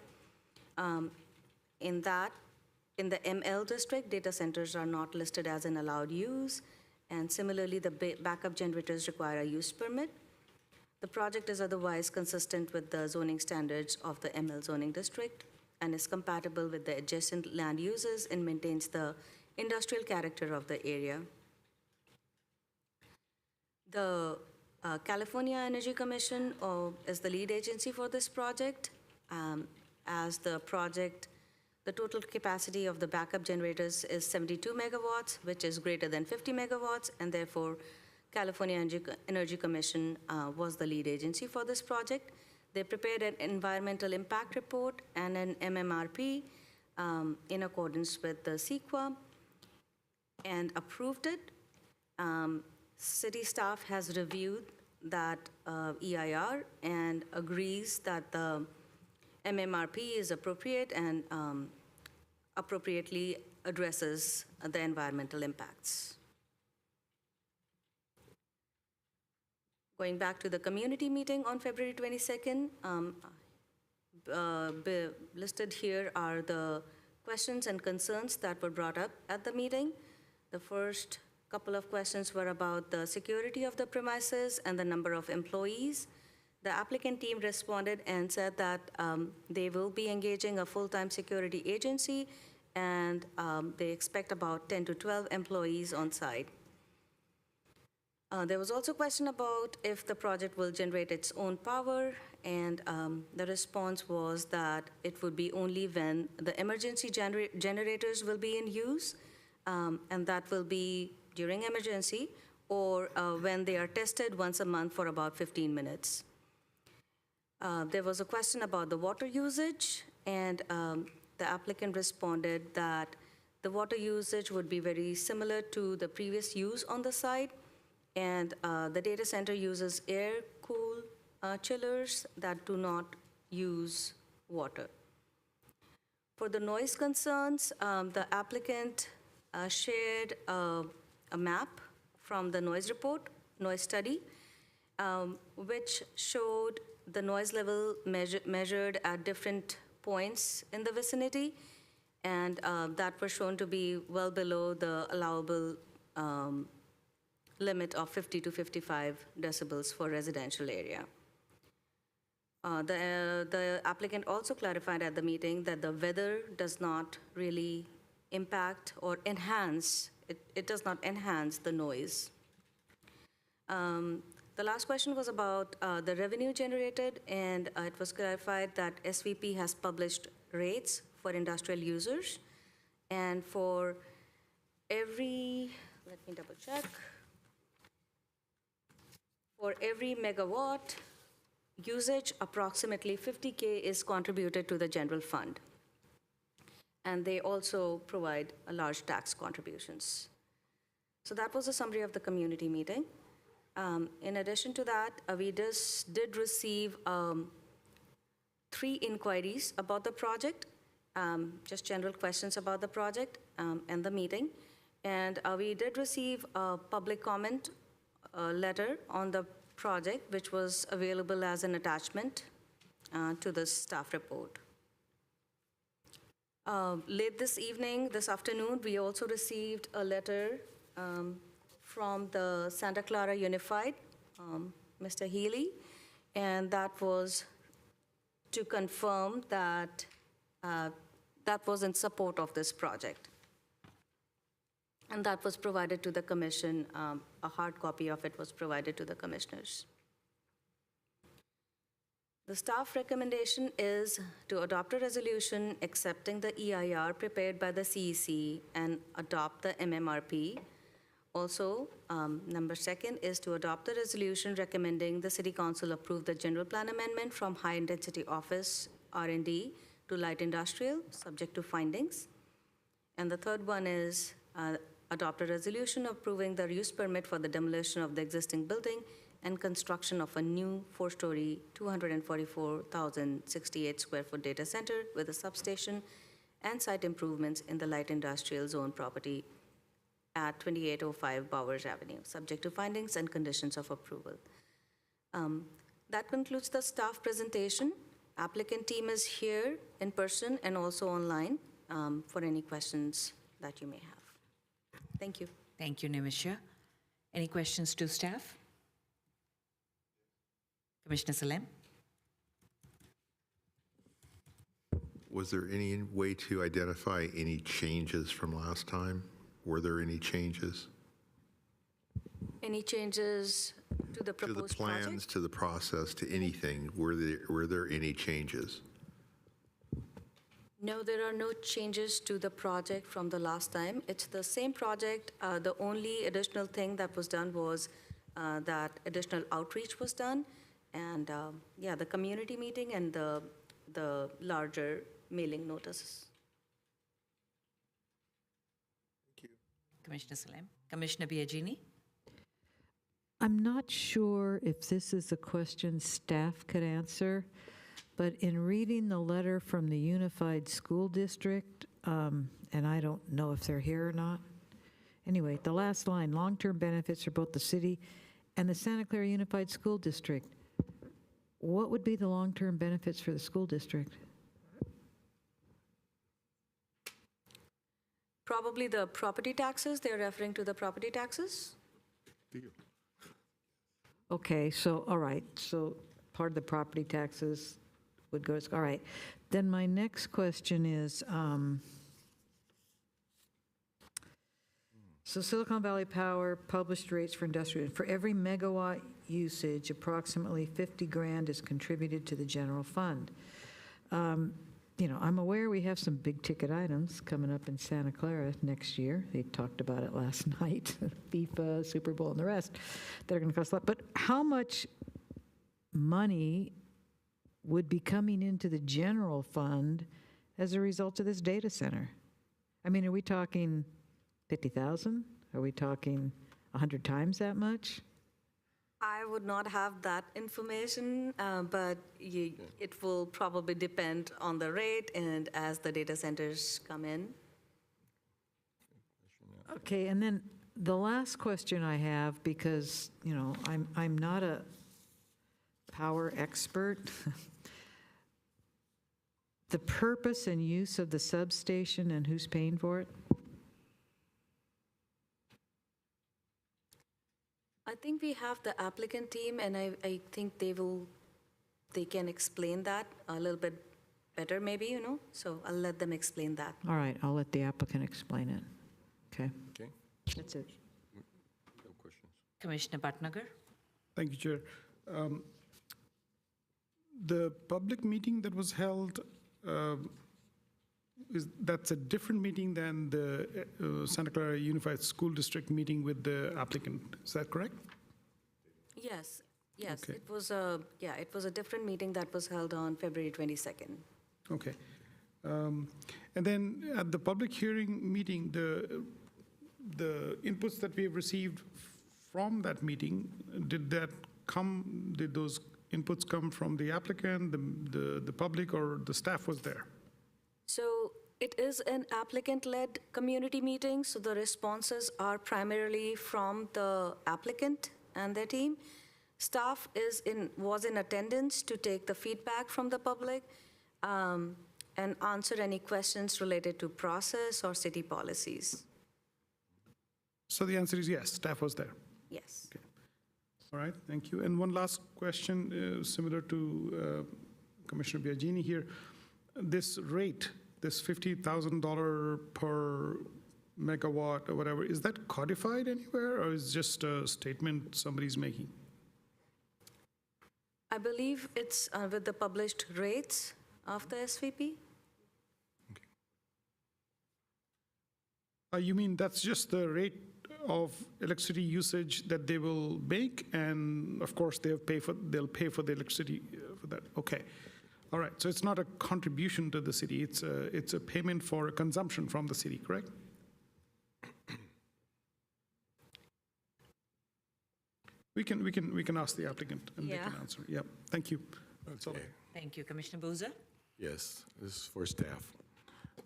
In the ML district, data centers are not listed as an allowed use. And similarly, the backup generators require a use permit. The project is otherwise consistent with the zoning standards of the ML zoning district and is compatible with the adjacent land uses and maintains the industrial character of the area. The California Energy Commission is the lead agency for this project. As the project, the total capacity of the backup generators is 72 megawatts, which is greater than 50 megawatts, and therefore California Energy Commission was the lead agency for this project. They prepared an environmental impact report and an MMRP in accordance with the CEQA and approved it. City staff has reviewed that EIR and agrees that the MMRP is appropriate and appropriately addresses the environmental impacts. Going back to the community meeting on February 22nd, listed here are the questions and concerns that were brought up at the meeting. The first couple of questions were about the security of the premises and the number of employees. The applicant team responded and said that they will be engaging a full-time security agency, and they expect about 10 to 12 employees on site. There was also a question about if the project will generate its own power, and the response was that it would be only when the emergency generators will be in use, and that will be during emergency, or when they are tested once a month for about 15 minutes. There was a question about the water usage, and the applicant responded that the water usage would be very similar to the previous use on the site, and the data center uses air-cooled chillers that do not use water. For the noise concerns, the applicant shared a map from the noise report, noise study, which showed the noise level measured at different points in the vicinity, and that was shown to be well below the allowable limit of 50 to 55 decibels for residential area. The applicant also clarified at the meeting that the weather does not really impact or enhance, it does not enhance the noise. The last question was about the revenue generated, and it was clarified that SVP has published rates for industrial users, and for every, let me double check, for every megawatt usage, approximately 50K is contributed to the general fund. And they also provide a large tax contributions. So that was a summary of the community meeting. In addition to that, we did receive 3 inquiries about the project, just general questions about the project and the meeting. And we did receive a public comment letter on the project, which was available as an attachment to the staff report. Late this afternoon, we also received a letter from the Santa Clara Unified, Mr. Healy, and that was to confirm that that was in support of this project. And that was provided to the commission, a hard copy of it was provided to the commissioners. The staff recommendation is to adopt a resolution accepting the EIR prepared by the CEC and adopt the MMRP. Also, number 2 is to adopt the resolution recommending the City Council approve the general plan amendment from high intensity office R&D to light industrial, subject to findings. And the third one is adopt a resolution approving the use permit for the demolition of the existing building and construction of a new 4-story, 244,068 square foot data center with a substation and site improvements in the light industrial zone property at 2805 Bowers Avenue, subject to findings and conditions of approval. That concludes the staff presentation. Applicant team is here in person and also online for any questions that you may have. Thank you. Thank you, Nimisha. Any questions to staff? Commissioner Salem? Was there any way to identify any changes from last time? Were there any changes Any changes to the to the proposed plans, project? to the process, to anything? Were there any changes? No, there are no changes to the project from the last time. It's the same project. The only additional thing that was done was that additional outreach was done. And yeah, the community meeting and the larger mailing notices. Commissioner Salem? Commissioner Biagini? I'm not sure if this is a question staff could answer, but in reading the letter from the Unified School District, and I don't know if they're here or not. Anyway, the last line, long-term benefits for both the city and the Santa Clara Unified School District. What would be the long-term benefits for the school district? Probably the property taxes. They're referring to the property taxes. Okay, so, all right, so part of the property taxes would go, all right. Then my next question is, so Silicon Valley Power published rates for industrial, for every megawatt usage, approximately 50 grand is contributed to the general fund. You know, I'm aware we have some big-ticket items coming up in Santa Clara next year. They talked about it last night, FIFA, Super Bowl, and the rest, that are going to cost a lot. But how much money would be coming into the general fund as a result of this data center? I mean, are we talking 50,000? Are we talking 100 times that much? I would not have that information, but it will probably depend on the rate and as the data centers come in. Okay, and then the last question I have, because, you know, I'm not a power expert. The purpose and use of the substation and who's paying for it? I think we have the applicant team, and I think they can explain that a little bit better, maybe, you know, so I'll let them explain that. All right, I'll let the applicant explain it. Okay, Okay? that's it. No questions. Commissioner Bhatnagar? Thank you, Chair. The public meeting that was held, that's a different meeting than the Santa Clara Unified School District meeting with the applicant. Is that correct? Yes, yes, Okay. it was a different meeting that was held on February 22nd. Okay. And then at the public hearing meeting, the inputs that we have received from that meeting, did those inputs come from the applicant, the public, or the staff was there? So it is an applicant-led community meeting, so the responses are primarily from the applicant and their team. Staff was in attendance to take the feedback from the public and answer any questions related to process or city policies. So the answer is yes, staff was there. Yes. All right, thank you. And one last question, similar to Commissioner Biagini here. This rate, this $50,000 per megawatt or whatever, is that codified anywhere, or is just a statement somebody's making? I believe it's with the published rates of the SVP. You mean that's just the rate of electricity usage that they will make, and of course they'll pay for the electricity for that? Okay. All right, so it's not a contribution to the city, it's a payment for a consumption from the city, correct? We can ask the applicant and they can Yeah. answer. Yep, thank you. That's all. Okay. Thank you. Commissioner Boozer? Yes, this is for staff.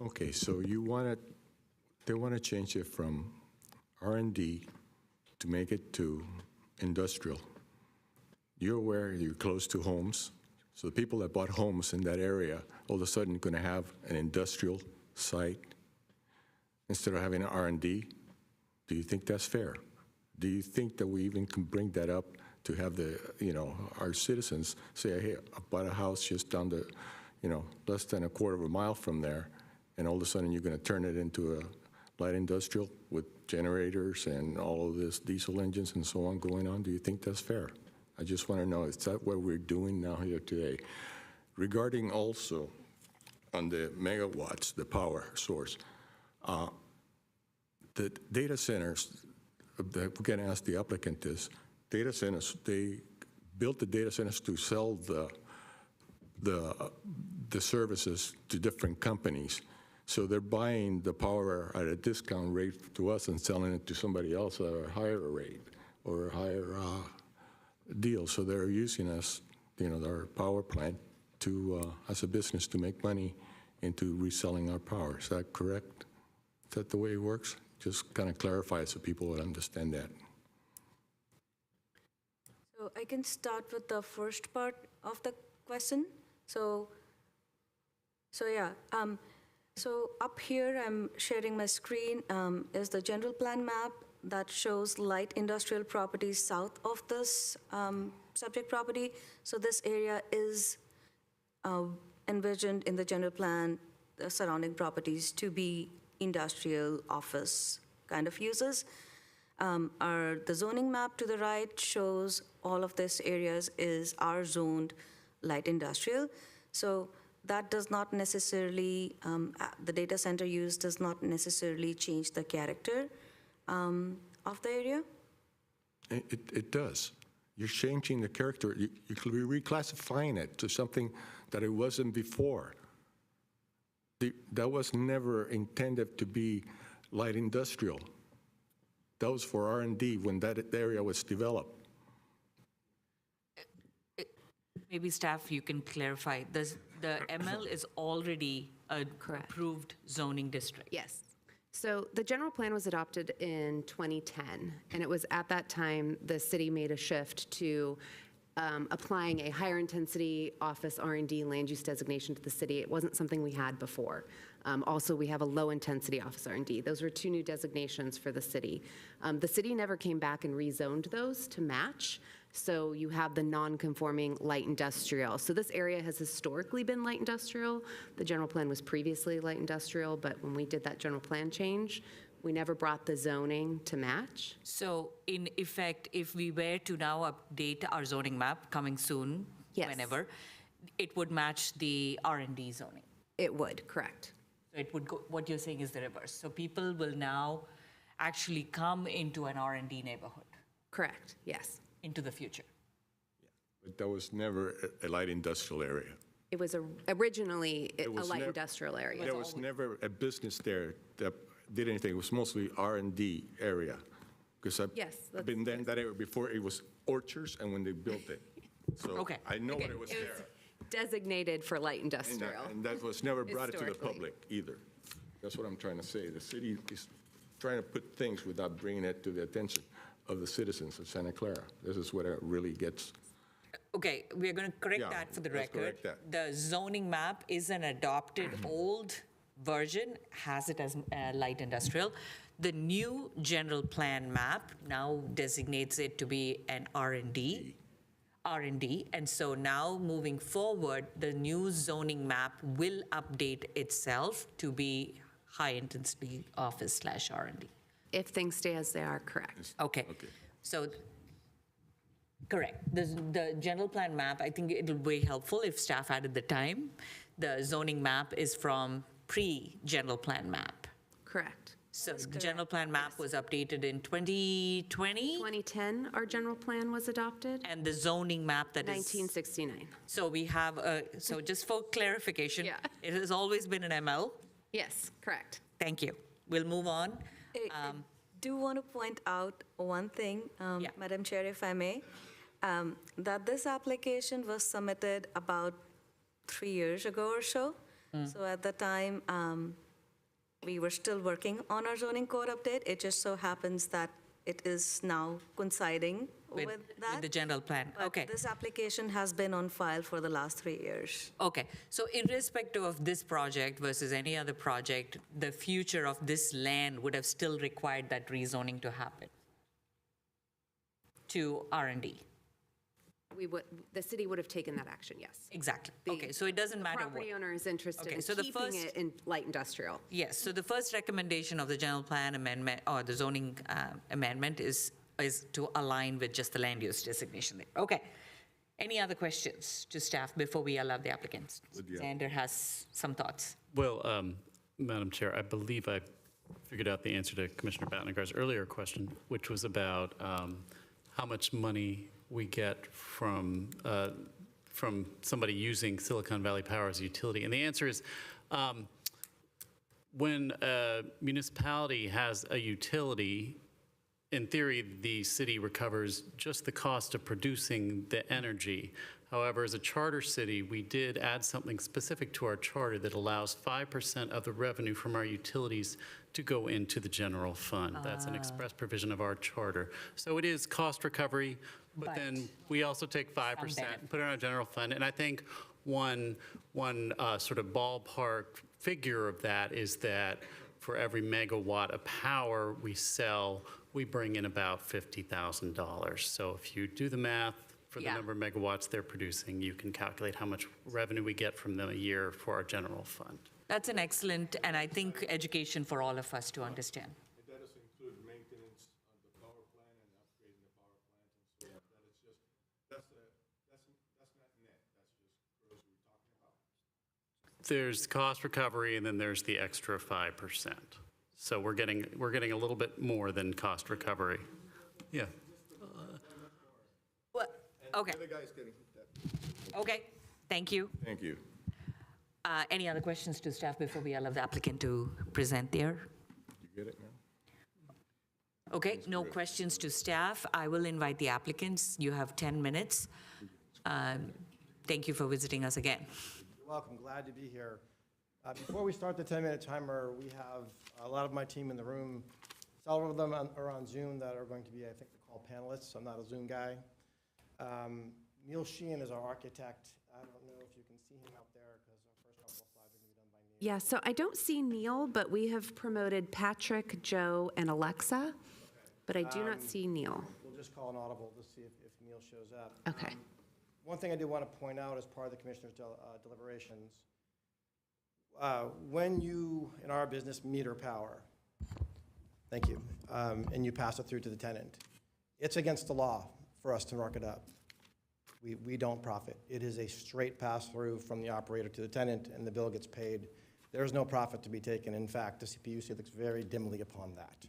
Okay, so they want to change it from R&D to make it to industrial. You're aware you're close to homes, so the people that bought homes in that area all of a sudden going to have an industrial site instead of having an R&D. Do you think that's fair? Do you think that we even can bring that up to have our citizens say, hey, I bought a house just down the, less than a quarter of a mile from there, and all of a sudden you're going to turn it into a light industrial with generators and all of this diesel engines and so on going on. Do you think that's fair? I just want to know, is that what we're doing now here today? Regarding also on the megawatts, the power source, the data centers, we're going to ask the applicant this, data centers, they built the data centers to sell the services to different companies. So they're buying the power at a discount rate to us and selling it to somebody else at a higher rate or a higher deal. So they're using us, our power plant to, as a business to make money into reselling our power. Is that correct? Is that the way it works? Just kind of clarify so people would understand that. So I can start with the first part of the question. So up here, I'm sharing my screen, is the general plan map that shows light industrial properties south of this subject property. So this area is envisioned in the general plan, the surrounding properties to be industrial office kind of uses. The zoning map to the right shows all of these areas are zoned light industrial. So that does not necessarily, the data center use does not necessarily change the character of the area? It does. You're changing the character. You could be reclassifying it to something that it wasn't before. That was never intended to be light industrial. That was for R&D when that area was developed. Maybe staff, you can clarify. The ML is already an approved zoning district. Yes. So the general plan was adopted in 2010, and it was at that time the city made a shift to applying a higher intensity office R&D land use designation to the city. It wasn't something we had before. Also, we have a low intensity office R&D. Those were two new designations for the city. The city never came back and rezoned those to match. So you have the non-conforming light industrial. So this area has historically been light industrial. The general plan was previously light industrial, but when we did that general plan change, we never brought the zoning to match. So in effect, if we were to now update our zoning map coming soon, Yes. whenever, it would match the R&D zoning. It would, correct. So it would go, what you're saying is the reverse. So people will now actually come into an R&D neighborhood Correct, yes. into the future. But that was never a light industrial area. It was originally a was light never- industrial area. There was never a business there that did anything. It was mostly R&D area. Because Yes, I've been there in that area before. It was orchards and when they built it. So Okay. I know Okay, what it was it was there. designated for light And industrial. that was never brought to the Historically. public either. That's what I'm trying to say. The city is trying to put things without bringing it to the attention of the citizens of Santa Clara. This is what it really gets. Okay, we're going to correct Yeah, that for the let's record. correct that. The zoning map is an adopted old version, has it as light industrial. The new general plan map now designates it to be an R&D. And so now, moving forward, the new zoning map will update itself to be high-intensity office/R&D. If things stay as they are, correct. Okay. So, correct. The general plan map, I think it'll be helpful if staff added the time. The zoning map is from pre-general plan map. Correct. So the general plan map was updated in 2020, 2010, our general plan was adopted. and the zoning map that is. 1969. So we have, so just for clarification, Yeah. it has always been an ML. Yes, correct. Thank you. We'll move on. I do want to point out one thing, Yeah. Madam Chair, if I may, that this application was submitted about 3 years ago or so. So at the time, we were still working on our zoning code update. It just so happens that it is now coinciding with that. With the general plan. But Okay. this application has been on file for the last 3 years. Okay, so irrespective of this project versus any other project, the future of this land would have still required that rezoning to happen to R&D. the city would have taken that action, yes. Exactly. The Okay, so it doesn't matter what. Property owner is interested Okay, in so the keeping first- it in light industrial. Yes, so the first recommendation of the general plan amendment, or the zoning amendment is to align with just the land use designation there. Okay. Any other questions to staff before we allow the applicants? Xander has some thoughts. Well, Madam Chair, I believe I figured out the answer to Commissioner Batnagar's earlier question, which was about how much money we get from somebody using Silicon Valley Power as a utility. And the answer is, when a municipality has a utility, in theory, the city recovers just the cost of producing the energy. However, as a charter city, we did add something specific to our charter that allows 5% of the revenue from our utilities to go into the general fund. That's an express provision of our charter. So it is cost recovery, but then we also take 5% and put it in our general fund. And I think one sort of ballpark figure of that is that for every megawatt of power we sell, we bring in about $50,000. So if you do the math for the Yeah. number of megawatts they're producing, you can calculate how much revenue we get from them a year for our general fund. That's an excellent, and I think education for all of us to understand. It does include maintenance on the power plant and upgrading the power plant and so on. That is just, that's not net, that's just gross we're talking about. There's cost recovery, and then there's the extra 5%. So we're getting a little bit more than cost recovery. Yeah. Well, okay, The guy's getting that. okay, thank you. Thank you. Any other questions to staff before we allow the applicant to present there? You get it now? Okay, no questions to staff. I will invite the applicants. You have 10 minutes. Thank you for visiting us again. You're welcome, glad to be here. Before we start the 10-minute timer, we have a lot of my team in the room. Several of them are on Zoom that are going to be, I think they're called panelists. I'm not a Zoom guy. Neil Sheehan is our architect. I don't know if you can see him out there because our first couple of slides are going to be done by Neil. Yeah, so I don't see Neil, but we have promoted Patrick, Joe, and Alexa, but I do not see Neil. We'll just call an audible to see if Neil shows up. Okay. One thing I do want to point out as part of the commissioner's deliberations, when you, in our business, meter power, thank you, and you pass it through to the tenant, it's against the law for us to mark it up. We don't profit. It is a straight pass-through from the operator to the tenant, and the bill gets paid. There's no profit to be taken. In fact, the CPUC looks very dimly upon that.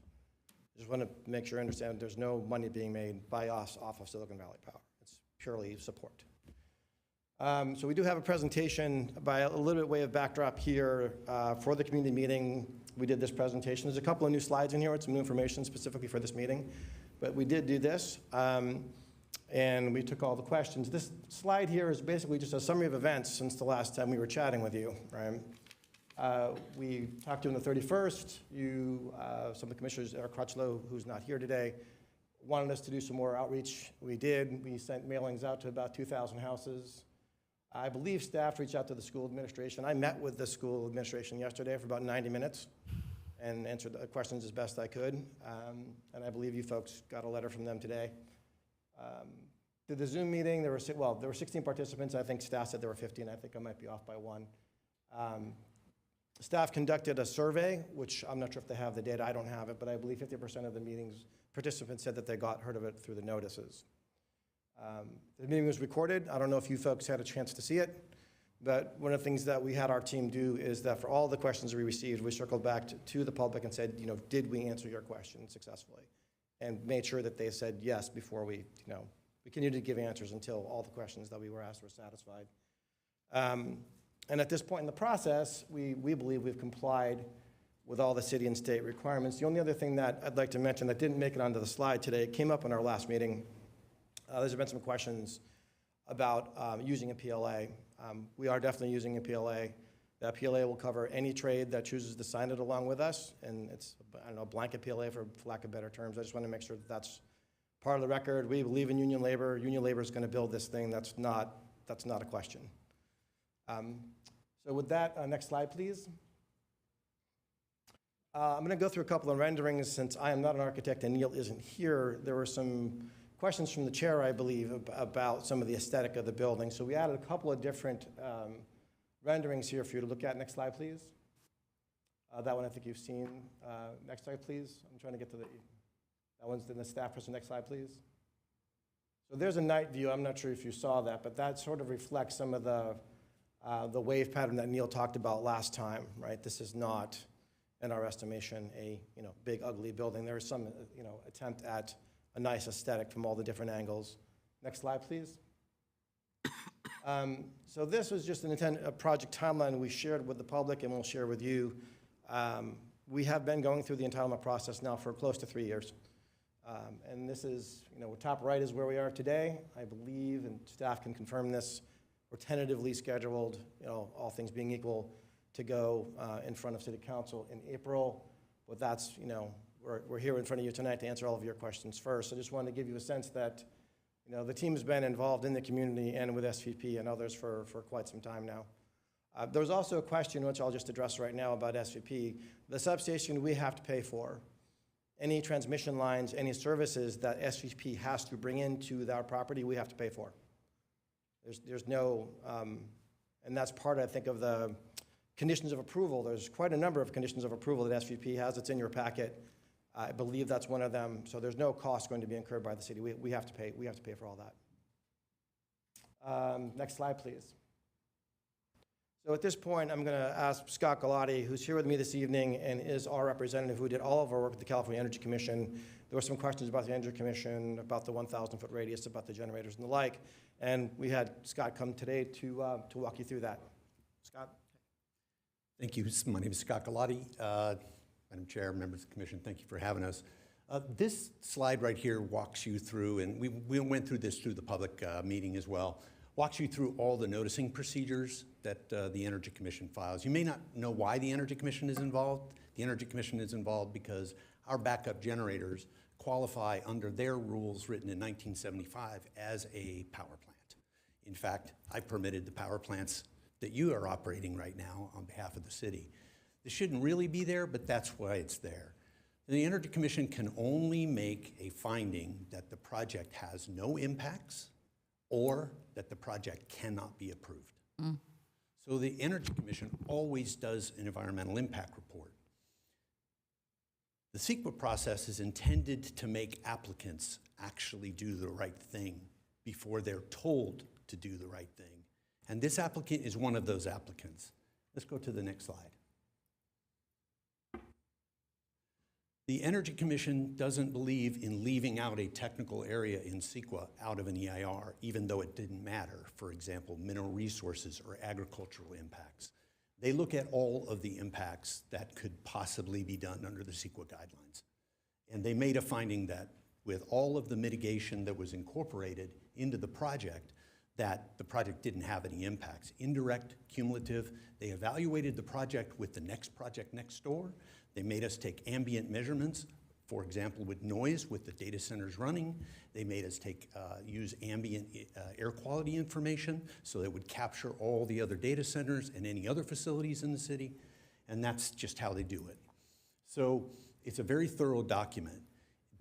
Just want to make sure you understand there's no money being made by us off of Silicon Valley Power. It's purely support. So we do have a presentation by a little bit way of backdrop here for the community meeting. We did this presentation. There's a couple of new slides in here with some new information specifically for this meeting, but we did do this. And we took all the questions. This slide here is basically just a summary of events since the last time we were chatting with you, right? We talked to you on the 31st. Some of the commissioners, Eric Crutchlow, who's not here today, wanted us to do some more outreach. We did. We sent mailings out to about 2,000 houses. I believe staff reached out to the school administration. I met with the school administration yesterday for about 90 minutes and answered the questions as best I could. And I believe you folks got a letter from them today. Did the Zoom meeting, there were 16 participants. I think staff said there were 15. I think I might be off by one. Staff conducted a survey, which I'm not sure if they have the data. I don't have it, but I believe 50% of the meetings participants said that they heard of it through the notices. The meeting was recorded. I don't know if you folks had a chance to see it, but one of the things that we had our team do is that for all the questions we received, we circled back to the public and said, did we answer your question successfully? And made sure that they said yes before we continued to give answers until all the questions that we were asked were satisfied. And at this point in the process, we believe we've complied with all the city and state requirements. The only other thing that I'd like to mention that didn't make it onto the slide today, it came up in our last meeting. There's been some questions about using a PLA. We are definitely using a PLA. That PLA will cover any trade that chooses to sign it along with us, and it's, a blanket PLA for lack of better terms. I just want to make sure that that's part of the record. We believe in union labor. Union labor is going to build this thing. That's not a question. So with that, next slide, please. I'm going to go through a couple of renderings since I am not an architect and Neil isn't here. There were some questions from the chair, I believe, about some of the aesthetic of the building. So we added a couple of different renderings here for you to look at. Next slide, please. That one I think you've seen. Next slide, please. I'm trying to get to that one's in the staff person. Next slide, please. So there's a night view. I'm not sure if you saw that, but that sort of reflects some of the wave pattern that Neil talked about last time, right? This is not, in our estimation, a big ugly building. There is some attempt at a nice aesthetic from all the different angles. Next slide, please. So this was just a project timeline we shared with the public and we'll share with you. We have been going through the entitlement process now for close to 3 years. And this is, top right is where we are today, I believe, and staff can confirm this. We're tentatively scheduled, all things being equal, to go in front of City Council in April. But that's, we're here in front of you tonight to answer all of your questions first. I just wanted to give you a sense that, the team has been involved in the community and with SVP and others for quite some time now. There was also a question, which I'll just address right now, about SVP. The substation we have to pay for. Any transmission lines, any services that SVP has to bring into our property, we have to pay for. There's no, and that's part, I think, of the conditions of approval. There's quite a number of conditions of approval that SVP has. It's in your packet. I believe that's one of them. So there's no cost going to be incurred by the city. We have to pay. We have to pay for all that. Next slide, please. So at this point, I'm going to ask Scott Galati, who's here with me this evening and is our representative who did all of our work with the California Energy Commission. There were some questions about the Energy Commission, about the 1,000-foot radius, about the generators and the like. And we had Scott come today to walk you through that. Scott? Thank you. My name is Scott Galati. Madam Chair, members of the commission, thank you for having us. This slide right here walks you through, and we went through this through the public meeting as well, walks you through all the noticing procedures that the Energy Commission files. You may not know why the Energy Commission is involved. The Energy Commission is involved because our backup generators qualify under their rules written in 1975 as a power plant. In fact, I permitted the power plants that you are operating right now on behalf of the city. This shouldn't really be there, but that's why it's there. The Energy Commission can only make a finding that the project has no impacts or that the project cannot be approved. So the Energy Commission always does an environmental impact report. The CEQA process is intended to make applicants actually do the right thing before they're told to do the right thing. And this applicant is one of those applicants. Let's go to the next slide. The Energy Commission doesn't believe in leaving out a technical area in CEQA out of an EIR, even though it didn't matter, for example, mineral resources or agricultural impacts. They look at all of the impacts that could possibly be done under the CEQA guidelines. And they made a finding that with all of the mitigation that was incorporated into the project, that the project didn't have any impacts. Indirect, cumulative. They evaluated the project with the next project next door. They made us take ambient measurements, for example, with noise with the data centers running. They made us use ambient air quality information so that it would capture all the other data centers and any other facilities in the city. And that's just how they do it. So it's a very thorough document.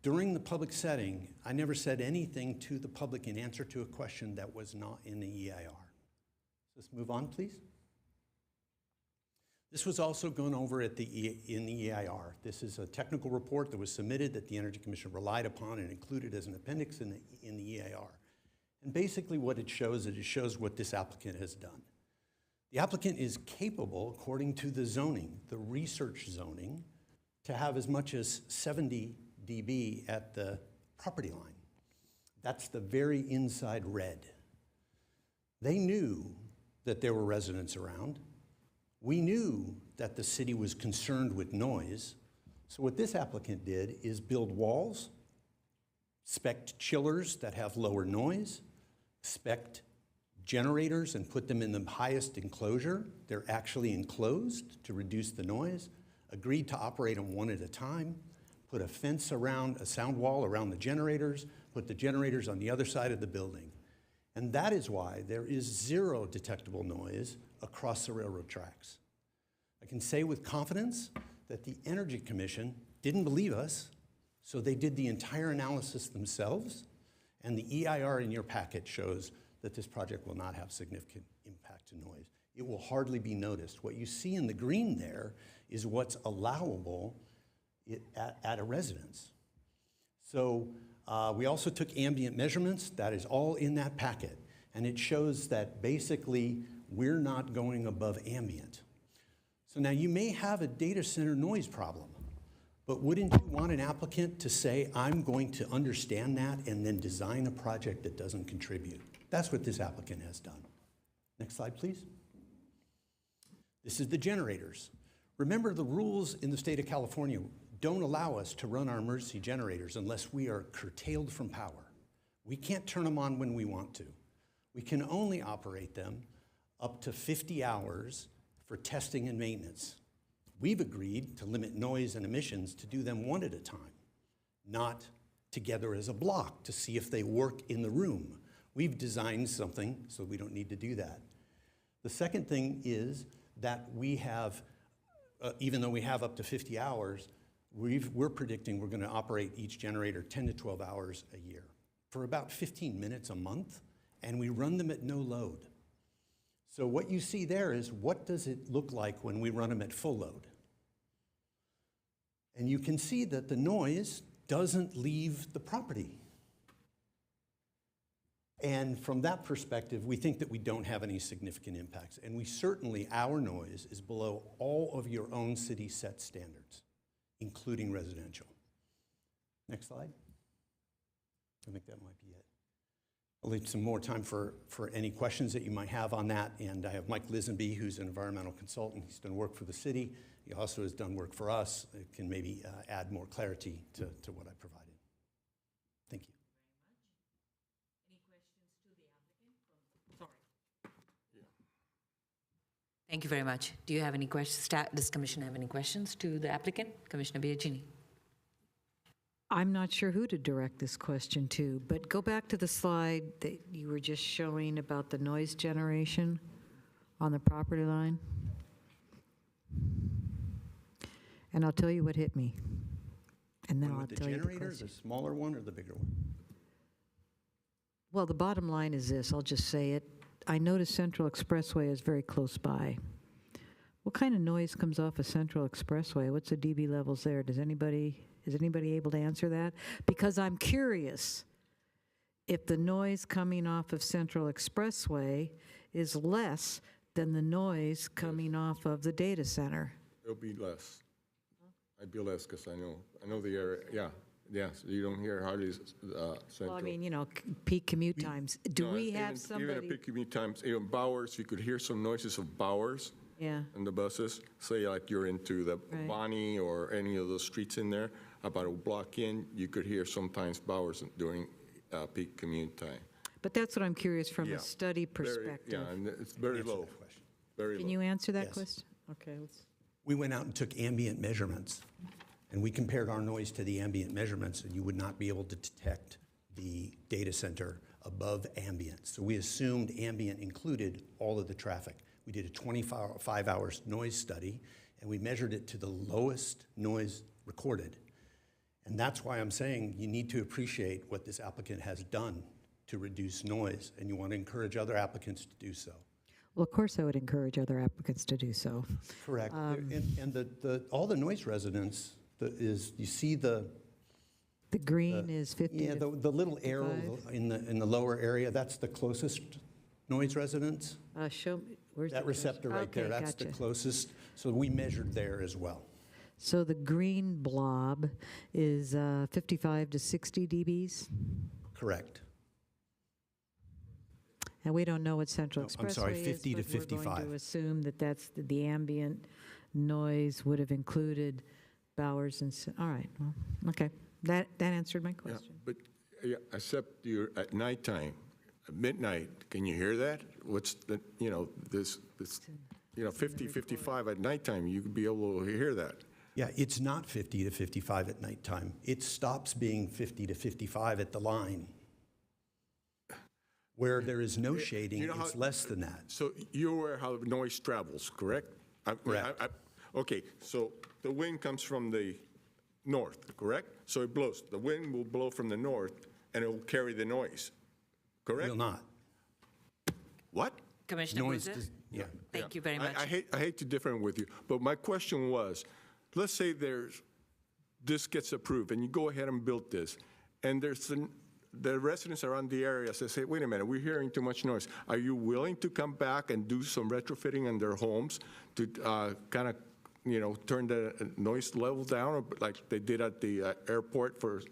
During the public setting, I never said anything to the public in answer to a question that was not in the EIR. Let's move on, please. This was also gone over in the EIR. This is a technical report that was submitted that the Energy Commission relied upon and included as an appendix in the EIR. And basically what it shows what this applicant has done. The applicant is capable, according to the zoning, the research zoning, to have as much as 70 dB at the property line. That's the very inside red. They knew that there were residents around. We knew that the city was concerned with noise. So what this applicant did is build walls, spec chillers that have lower noise, spec generators and put them in the highest enclosure. They're actually enclosed to reduce the noise, agreed to operate them one at a time, put a fence around, a sound wall around the generators, put the generators on the other side of the building. And that is why there is zero detectable noise across the railroad tracks. I can say with confidence that the Energy Commission didn't believe us, so they did the entire analysis themselves, And the EIR in your packet shows that this project will not have significant impact to noise. It will hardly be noticed. What you see in the green there is what's allowable at a residence. So we also took ambient measurements. That is all in that packet. And it shows that basically we're not going above ambient. So now you may have a data center noise problem, but wouldn't you want an applicant to say, I'm going to understand that and then design a project that doesn't contribute? That's what this applicant has done. Next slide, please. This is the generators. Remember, the rules in the state of California don't allow us to run our emergency generators unless we are curtailed from power. We can't turn them on when we want to. We can only operate them up to 50 hours for testing and maintenance. We've agreed to limit noise and emissions to do them one at a time, not together as a block to see if they work in the room. We've designed something so we don't need to do that. The second thing is that we have, even though we have up to 50 hours, we're predicting we're going to operate each generator 10 to 12 hours a year for about 15 minutes a month, and we run them at no load. So what you see there is what does it look like when we run them at full load? And you can see that the noise doesn't leave the property. And from that perspective, we think that we don't have any significant impacts. And we certainly, our noise is below all of your own city set standards, including residential. Next slide. I think that might be it. I'll leave some more time for any questions that you might have on that. And I have Mike Lisenby, who's an environmental consultant. He's done work for the city. He also has done work for us. It can maybe add more clarity to what I provided. Thank you. Thank you very much. Do you have any questions? Does Commission have any questions to the applicant? Commissioner Biagini. I'm not sure who to direct this question to, but go back to the slide that you were just showing about the noise generation on the property line. And I'll tell you what hit me. And then I'll tell you the generator, question. the smaller one or the bigger one? Well, the bottom line is this, I'll just say it. I noticed Central Expressway is very close by. What kind of noise comes off of Central Expressway? What's the dB levels there? Is anybody able to answer that? Because I'm curious if the noise coming off of Central Expressway is less than the noise coming off of the data center. It'll be less. I'd be less because I know the area. Yeah, so you don't hear hardly Central. Well, I mean, peak commute times. Do No, we have even somebody? at peak commute times, even Bowers, you could hear some noises of Bowers Yeah. in the buses. Say like you're into the Right. Bonnie or any of those streets in there, about a block in, you could hear sometimes Bowers during peak commute time. But that's what I'm curious from Yeah. a study Very- perspective. Yeah, and it's very Answer low, that question. very low. Can you answer that Yes. question? Okay, let's. We went out and took ambient measurements, and we compared our noise to the ambient measurements, and you would not be able to detect the data center above ambient. So we assumed ambient included all of the traffic. We did a 25 hours noise study, and we measured it to the lowest noise recorded. And that's why I'm saying you need to appreciate what this applicant has done to reduce noise, and you want to encourage other applicants to do so. Well, of course, I would encourage other applicants to do so. Correct. And all the noise residents, you see the The green is 50 yeah, to the little arrow 55? in the lower area, that's the closest noise residence. Show me, where's That the receptor right there, Okay, that's the gotcha. closest. So we measured there as well. So the green blob is 55 to 60 dBs? Correct. And we don't know what Central No, I'm sorry, Expressway is, 50 to but we're going 55. to assume that that's the ambient noise would have included Bowers and, all right, well, okay. That answered my Yeah, question. but except you're at nighttime, at midnight, can you hear that? What's the, this 50, 55 at nighttime, you could be able to hear that. Yeah, it's not 50 to 55 at nighttime. It stops being 50 to 55 at the line. Where there is no shading, You know how- it's less than that. So you're aware how the noise travels, correct? Correct. Okay, so the wind comes from the north, correct? So it blows. The wind will blow from the north and it will carry the noise, correct? Will not. What? Commissioner Noise, Boozer? yeah. Thank you very much. I hate to differ with you, but my question was, let's say this gets approved, and you go ahead and build this, and the residents around the area say, wait a minute, we're hearing too much noise. Are you willing to come back and do some retrofitting in their homes to kind of, turn the noise level down, or like they did at the airport for,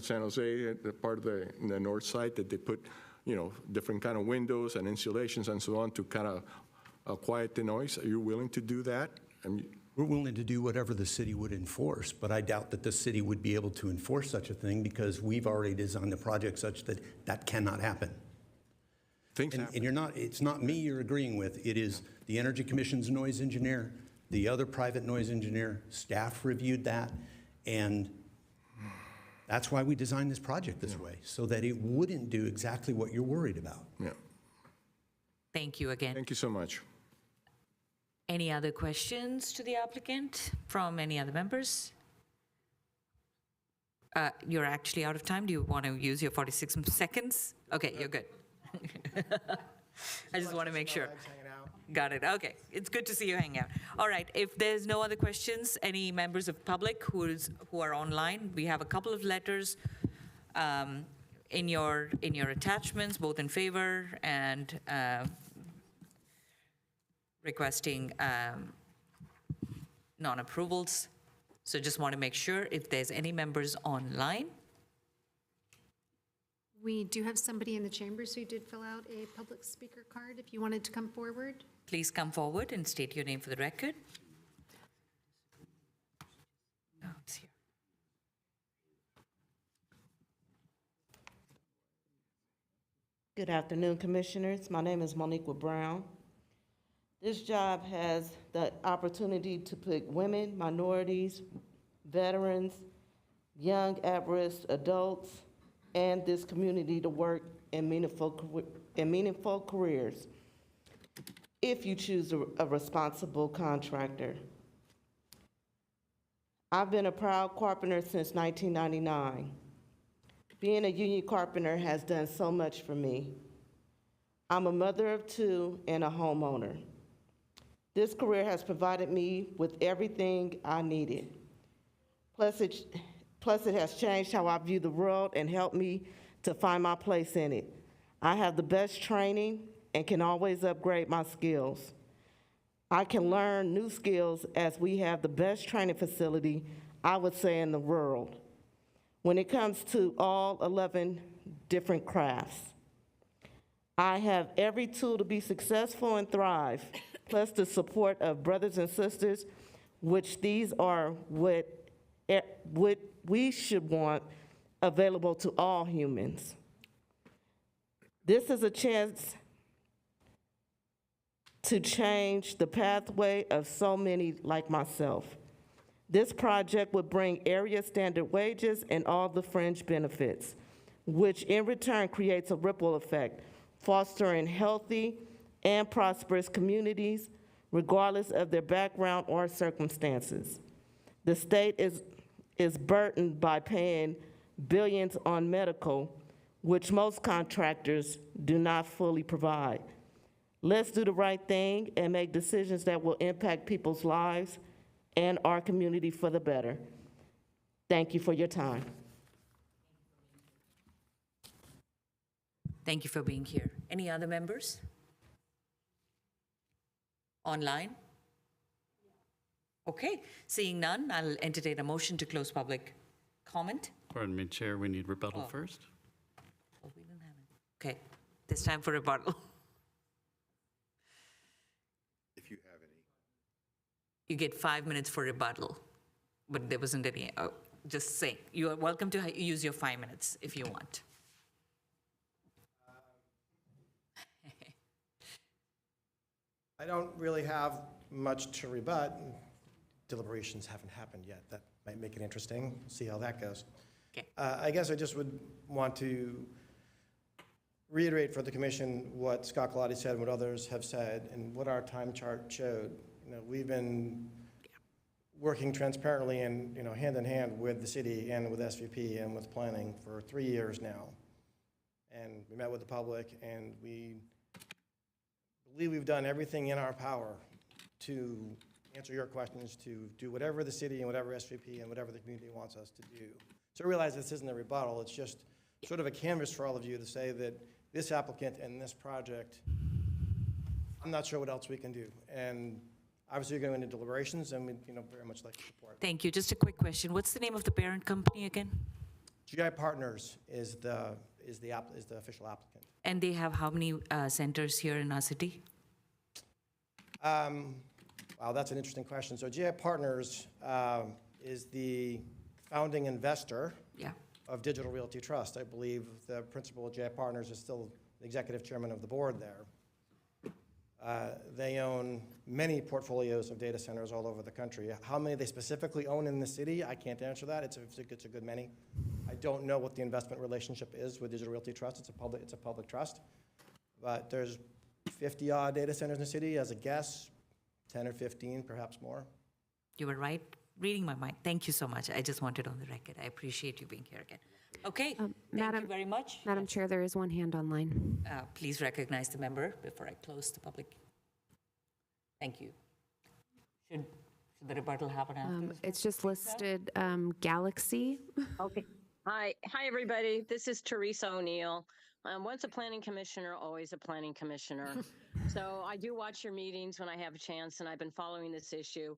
San Jose, the part of the north side, that they put, different kind of windows and insulations and so on to kind of quiet the noise? Are you willing to do that? We're willing to do whatever the city would enforce, but I doubt that the city would be able to enforce such a thing because we've already designed the project such that that cannot happen. Things happen. And it's not me you're agreeing with. It is the Energy Commission's noise engineer, the other private noise engineer, staff reviewed that, and that's why we designed this project this way, so that it wouldn't do exactly what you're worried about. Yeah. Thank you again. Thank you so much. Any other questions to the applicant from any other members? You're actually out of time. Do you want to use your 46 seconds? Okay, you're good. I just want to make sure. Got it. Okay. It's good to see you hang out. All right. If there's no other questions, any members of public who are online, we have a couple of letters in your attachments, both in favor and requesting non-approvals. So just want to make sure if there's any members online. We do have somebody in the chambers who did fill out a public speaker card if you wanted to come forward. Please come forward and state your name for the record. Oh, it's here. Good afternoon, Commissioners. My name is Moniqua Brown. This job has the opportunity to put women, minorities, veterans, young at-risk adults, and this community to work in meaningful careers if you choose a responsible contractor. I've been a proud carpenter since 1999. Being a union carpenter has done so much for me. I'm a mother of two and a homeowner. This career has provided me with everything I needed. Plus it has changed how I view the world and helped me to find my place in it. I have the best training and can always upgrade my skills. I can learn new skills as we have the best training facility, I would say, in the world when it comes to all 11 different crafts. I have every tool to be successful and thrive, plus the support of brothers and sisters, which these are what we should want available to all humans. This is a chance to change the pathway of so many like myself. This project would bring area standard wages and all the fringe benefits, which in return creates a ripple effect, fostering healthy and prosperous communities, regardless of their background or circumstances. The state is burdened by paying billions on medical, which most contractors do not fully provide. Let's do the right thing and make decisions that will impact people's lives and our community for the better. Thank you for your time. Thank you for being here. Any other members? Online? Okay, seeing none, I'll entertain a motion to close public comment. Pardon me, Chair, we need rebuttal first. Oh, we didn't have it. Okay, this time for rebuttal. If you have any. You get 5 minutes for rebuttal, but there wasn't any. Oh, just saying, you are welcome to use your 5 minutes if you want. I don't really have much to rebut. Deliberations haven't happened yet. That might make it interesting. See how that goes. Okay. I guess I just would want to reiterate for the commission what Scott Galati said and what others have said and what our time chart showed. You know, we've been working transparently and, hand in hand with the city and with SVP and with planning for 3 years now. And we met with the public, and we believe we've done everything in our power to answer your questions, to do whatever the city and whatever SVP and whatever the community wants us to do. So I realize this isn't a rebuttal, it's just sort of a canvas for all of you to say that this applicant and this project, I'm not sure what else we can do. And obviously, you're going into deliberations, and we'd, very much like to support. Thank you. Just a quick question. What's the name of the parent company again? GI Partners is the official applicant. And they have how many centers here in our city? Wow, that's an interesting question. So GI Partners is the founding investor of Digital Realty Trust. I believe the principal of GI Partners is still the executive chairman of the board there. They own many portfolios of data centers all over the country. How many they specifically own in the city, I can't answer that. It's a good many. I don't know what the investment relationship is with Digital Realty Trust. It's a public trust. But there's 50-odd data centers in the city, as a guess, 10 or 15, perhaps more. You were right. Reading my mind. Thank you so much. I just wanted on the record. I appreciate you being here again. Okay. Thank you very much. Madam Chair, there is one hand online. Please recognize the member before I close the public. Thank you. Should the rebuttal happen after? It's just listed Galaxy. Okay. Hi, everybody. This is Teresa O'Neill. Once a planning commissioner, always a planning commissioner. So I do watch your meetings when I have a chance, and I've been following this issue.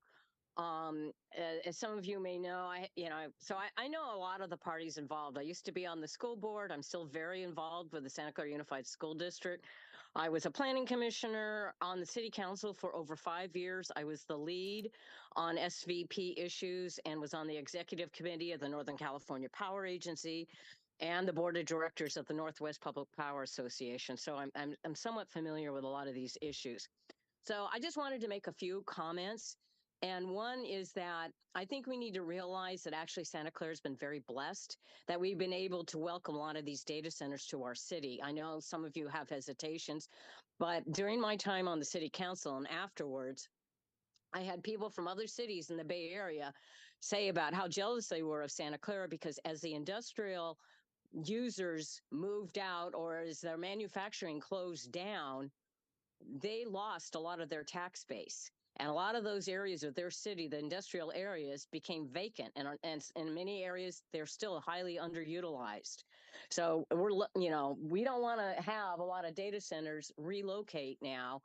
As some of you may know, I know a lot of the parties involved. I used to be on the school board. I'm still very involved with the Santa Clara Unified School District. I was a planning commissioner on the city council for over 5 years. I was the lead on SVP issues and was on the executive committee of the Northern California Power Agency and the board of directors of the Northwest Public Power Association. So I'm somewhat familiar with a lot of these issues. So I just wanted to make a few comments. And one is that I think we need to realize that actually Santa Clara has been very blessed that we've been able to welcome a lot of these data centers to our city. I know some of you have hesitations, but during my time on the city council and afterwards, I had people from other cities in the Bay Area say about how jealous they were of Santa Clara because as the industrial users moved out or as their manufacturing closed down, they lost a lot of their tax base. And a lot of those areas of their city, the industrial areas, became vacant. And in many areas, they're still highly underutilized. So we don't want to have a lot of data centers relocate now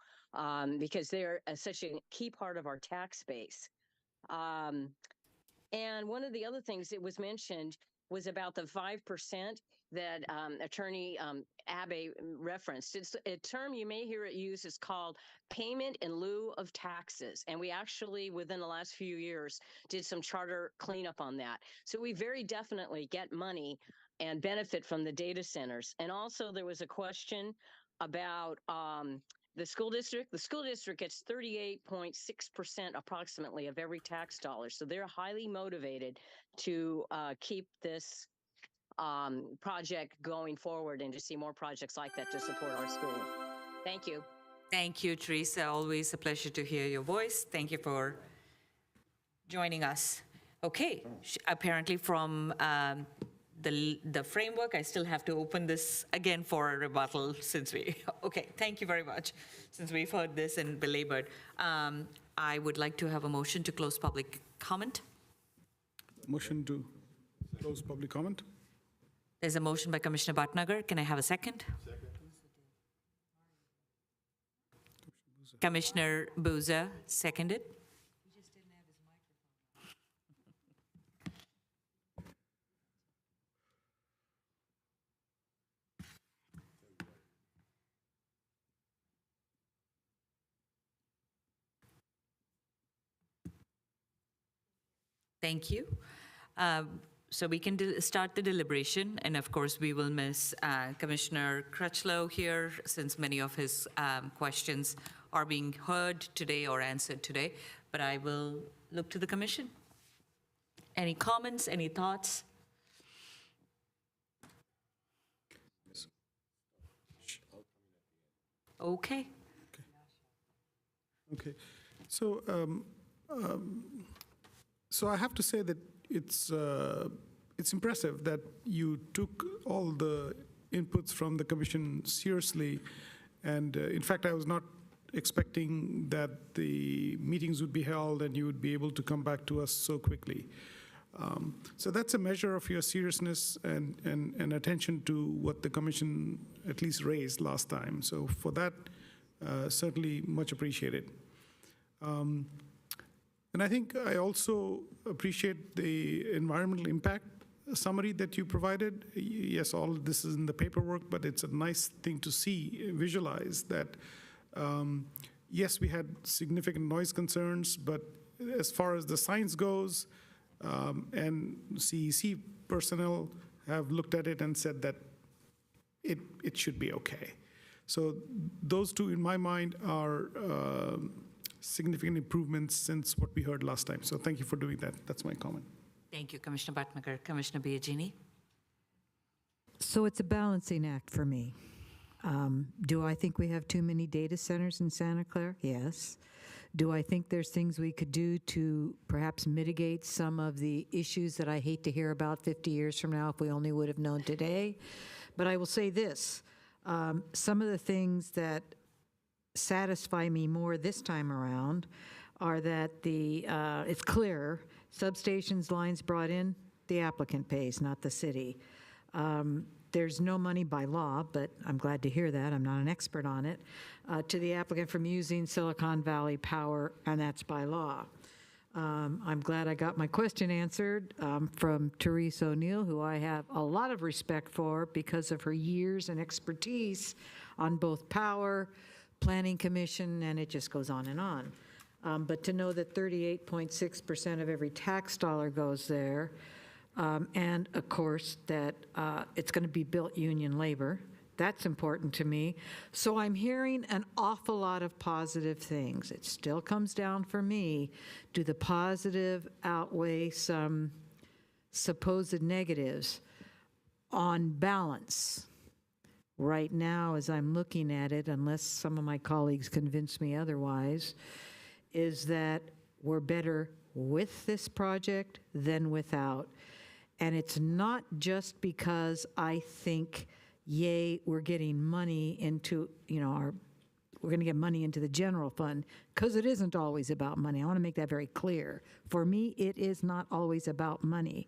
because they're such a key part of our tax base. And one of the other things that was mentioned was about the 5% that Attorney Abe referenced. It's a term you may hear it used. It's called payment in lieu of taxes. And we actually, within the last few years, did some charter cleanup on that. So we very definitely get money and benefit from the data centers. And also there was a question about the school district. The school district gets 38.6% approximately of every tax dollar. So they're highly motivated to keep this project going forward and to see more projects like that to support our school. Thank you. Thank you, Teresa. Always a pleasure to hear your voice. Thank you for joining us. Okay, apparently from the framework, I still have to open this again for a rebuttal since okay, thank you very much. Since we've heard this and belabored, I would like to have a motion to close public comment. Motion to close public comment. There's a motion by Commissioner Bhatnagar. Can I have a second? Commissioner Booza, seconded. Thank you. So we can start the deliberation, and of course we will miss Commissioner Crutchlow here since many of his questions are being heard today or answered today, but I will look to the commission. Any comments, any thoughts? Okay. Okay. So So I have to say that it's impressive that you took all the inputs from the commission seriously. And in fact, I was not expecting that the meetings would be held and you would be able to come back to us so quickly. So that's a measure of your seriousness and attention to what the commission at least raised last time. So for that, certainly much appreciated. And I think I also appreciate the environmental impact summary that you provided. Yes, all of this is in the paperwork, but it's a nice thing to see, visualize that, yes, we had significant noise concerns, but as far as the science goes, and CEC personnel have looked at it and said that it should be okay. So those two, in my mind, are significant improvements since what we heard last time. So thank you for doing that. That's my comment. Thank you, Commissioner Bhatnagar. Commissioner Biagini? So it's a balancing act for me. Do I think we have too many data centers in Santa Clara? Yes. Do I think there's things we could do to perhaps mitigate some of the issues that I hate to hear about 50 years from now if we only would have known today? But I will say this, some of the things that satisfy me more this time around are that it's clear, substations, lines brought in, the applicant pays, not the city. There's no money by law, but I'm glad to hear that. I'm not an expert on it, to the applicant from using Silicon Valley Power, and that's by law. I'm glad I got my question answered from Teresa O'Neill, who I have a lot of respect for because of her years and expertise on both power, planning commission, and it just goes on and on. But to know that 38.6% of every tax dollar goes there, and of course that it's going to be built union labor, that's important to me. So I'm hearing an awful lot of positive things. It still comes down for me, do the positive outweigh some supposed negatives? On balance, right now, as I'm looking at it, unless some of my colleagues convince me otherwise, is that we're better with this project than without. And it's not just because I think, yay, we're getting money into, we're going to get money into the general fund, because it isn't always about money. I want to make that very clear. For me, it is not always about money.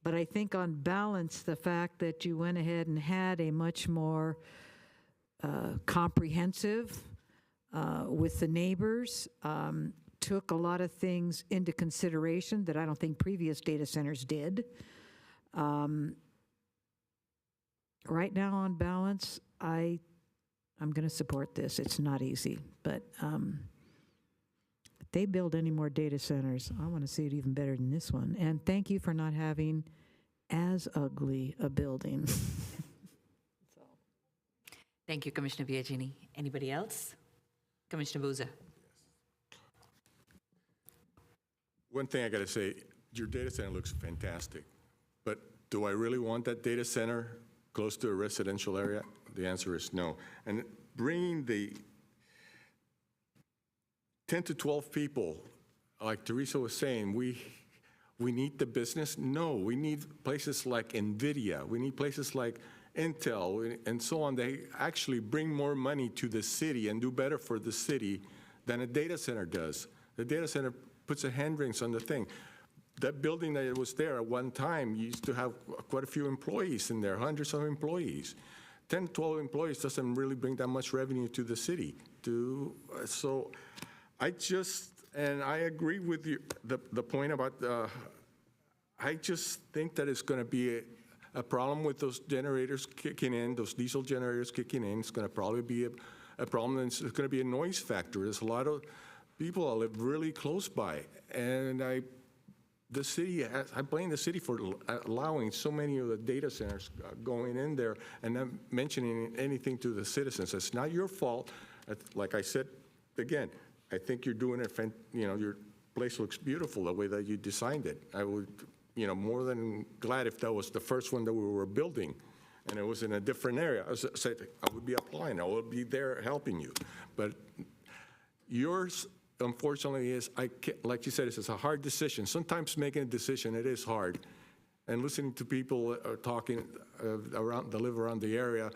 But I think on balance, the fact that you went ahead and had a much more comprehensive with the neighbors, took a lot of things into consideration that I don't think previous data centers did. Right now, on balance, I'm going to support this. It's not easy, but if they build any more data centers, I want to see it even better than this one. And thank you for not having as ugly a building. Thank you, Commissioner Biagini. Anybody else? Commissioner Bouza. One thing I got to say, your data center looks fantastic, but do I really want that data center close to a residential area? The answer is no. And bringing the 10 to 12 people, like Teresa was saying, we need the business? No, we need places like NVIDIA. We need places like Intel and so on. They actually bring more money to the city and do better for the city than a data center does. The data center puts a handrings on the thing. That building that was there at one time used to have quite a few employees in there, hundreds of employees. 10, 12 employees doesn't really bring that much revenue to the city. So and I agree with you, the point about, I just think that it's going to be a problem with those generators kicking in, those diesel generators kicking in. It's going to probably be a problem, and it's going to be a noise factor. There's a lot of people that live really close by, and I blame the city for allowing so many of the data centers going in there and not mentioning anything to the citizens. It's not your fault. Like I said, again, I think you're doing it, your place looks beautiful the way that you designed it. I would, more than glad if that was the first one that we were building and it was in a different area. I would be applying, I would be there helping you. But yours unfortunately, is, like you said, it's a hard decision. Sometimes making a decision, it is hard. And listening to people talking that live around the area,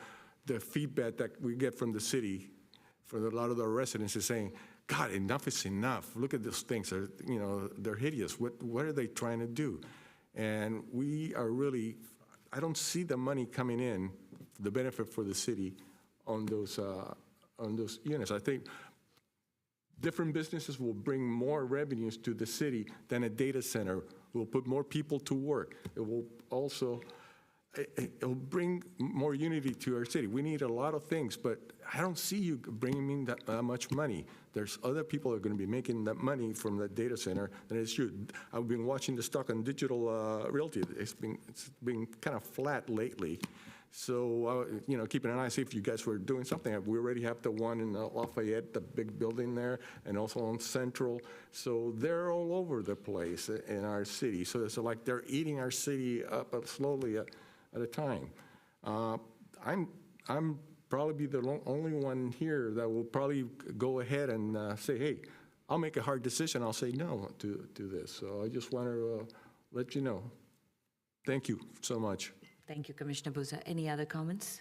the feedback that we get from the city, from a lot of the residents is saying, God, enough is enough. Look at those things. They're hideous. What are they trying to do? And we are really, I don't see the money coming in, the benefit for the city on those units. I think different businesses will bring more revenues to the city than a data center. Will put more people to work. It will also, it'll bring more unity to our city. We need a lot of things, but I don't see you bringing in that much money. There's other people that are going to be making that money from the data center than it should. I've been watching the stock on Digital Realty. It's been kind of flat lately. So, keeping an eye, see if you guys were doing something. We already have the one in Lafayette, the big building there, and also on Central. So they're all over the place in our city. So it's like they're eating our city up slowly at a time. I'm probably be the only one here that will probably go ahead and say, hey, I'll make a hard decision. I'll say no to this. So I just want to let you know. Thank you so much. Thank you, Commissioner Buzza. Any other comments?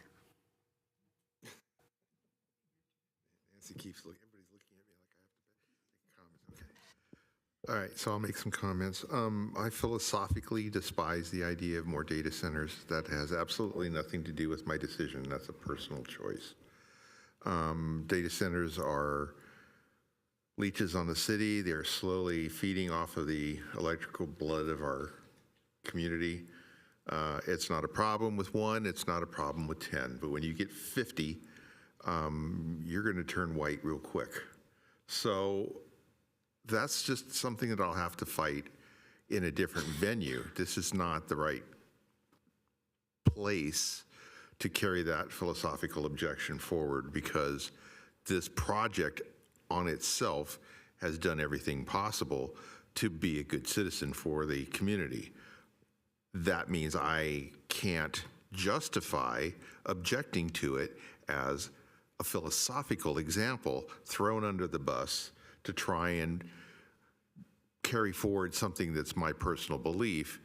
Nancy keeps looking, everybody's looking at me like I have to make comments. Okay. All right, so I'll make some comments. I philosophically despise the idea of more data centers. That has absolutely nothing to do with my decision. That's a personal choice. Data centers are leeches on the city. They're slowly feeding off of the electrical blood of our community. It's not a problem with one, it's not a problem with 10, but when you get 50, you're going to turn white real quick. So that's just something that I'll have to fight in a different venue. This is not the right place to carry that philosophical objection forward, because this project on itself has done everything possible to be a good citizen for the community. That means I can't justify objecting to it as a philosophical example thrown under the bus to try and carry forward something that's my personal belief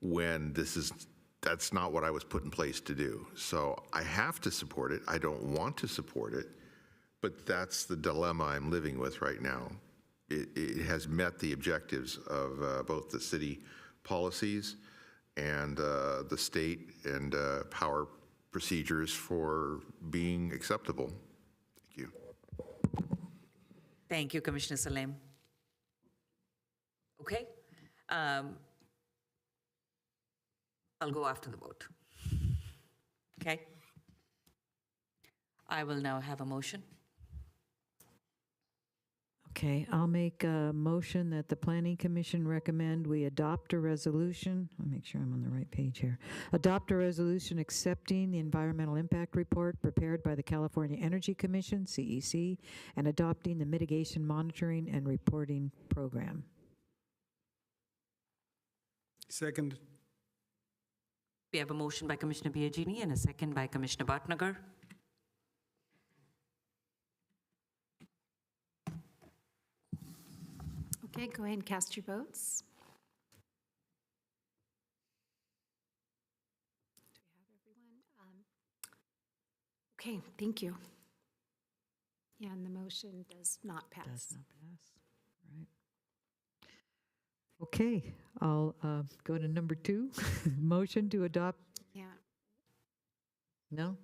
when that's not what I was put in place to do. So I have to support it. I don't want to support it, but that's the dilemma I'm living with right now. It has met the objectives of both the city policies and the state and power procedures for being acceptable. Thank you. Thank you, Commissioner Salem. Okay. I'll go after the vote. Okay. I will now have a motion. Okay, I'll make a motion that the Planning Commission recommend we adopt a resolution. I'll make sure I'm on the right page here. Adopt a resolution accepting the environmental impact report prepared by the California Energy Commission, CEC, and adopting the mitigation monitoring and reporting program. Second. We have a motion by Commissioner Biagini and a second by Commissioner Bhatnagar. Okay, go ahead and cast your votes. Do we have everyone? Okay, thank you. Yeah, and the motion does not pass. Does not pass, right. Okay, I'll go to number 2. Motion to adopt. Yeah. No?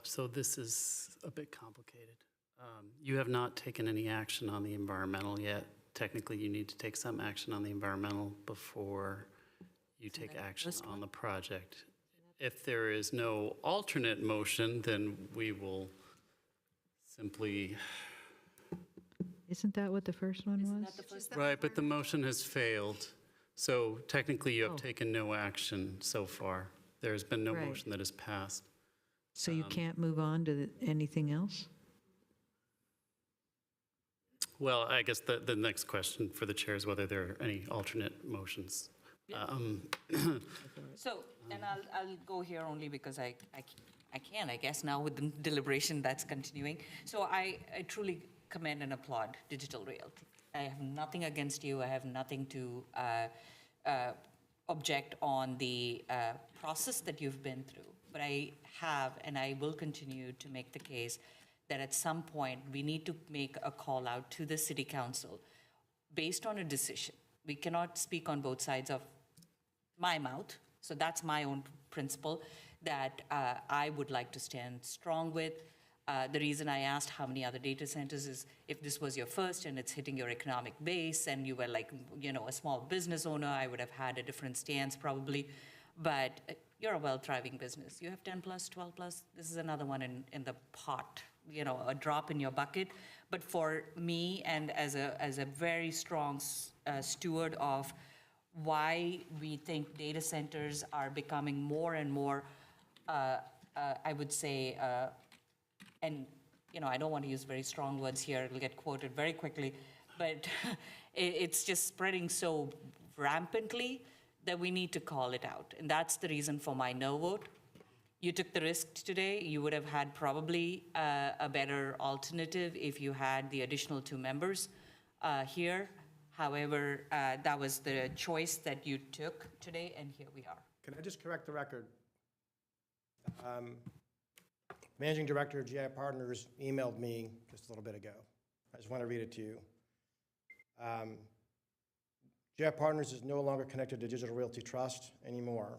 So this is a bit complicated. You have not taken any action on the environmental yet. Technically, you need to take some action on the environmental before you take action on the project. If there is no alternate motion, then we will simply... Isn't that what the first one was? Right, but the motion has failed. So technically, you have taken no action so far. There has been no Right. motion that has passed. So you can't move on to anything else? Well, I guess the next question for the chair is whether there are any alternate motions. So, and I'll go here only because I can, I guess, now with the deliberation that's continuing. So I truly commend and applaud Digital Realty. I have nothing against you. I have nothing to object on the process that you've been through. But I have, and I will continue to make the case that at some point, we need to make a call out to the city council based on a decision. We cannot speak on both sides of my mouth, so that's my own principle that I would like to stand strong with. The reason I asked how many other data centers is if this was your first and it's hitting your economic base and you were like, a small business owner, I would have had a different stance probably. But you're a well-thriving business. You have 10 plus, 12 plus. This is another one in the pot, a drop in your bucket. But for me, and as a very strong steward of why we think data centers are becoming more and more, I would say, and I don't want to use very strong words here, it'll get quoted very quickly, but it's just spreading so rampantly that we need to call it out. And that's the reason for my no vote. You took the risk today. You would have had probably a better alternative if you had the additional 2 members here. However, that was the choice that you took today, and here we are. Can I just correct the record? Managing Director of GI Partners emailed me just a little bit ago. I just want to read it to you. GI Partners is no longer connected to Digital Realty Trust anymore.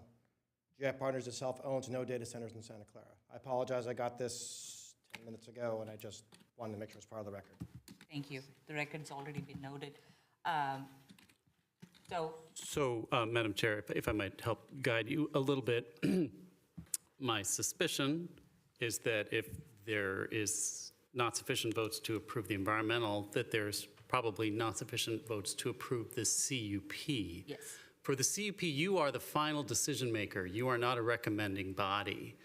GI Partners itself owns no data centers in Santa Clara. I apologize, I got this 10 minutes ago, and I just wanted to make sure it's part of the record. Thank you. The record's already been noted. So, Madam Chair, if I might help guide you a little bit, my suspicion is that if there is not sufficient votes to approve the environmental, that there's probably not sufficient votes to approve the CUP. Yes. For the CUP, you are the final decision maker. You are not a recommending body.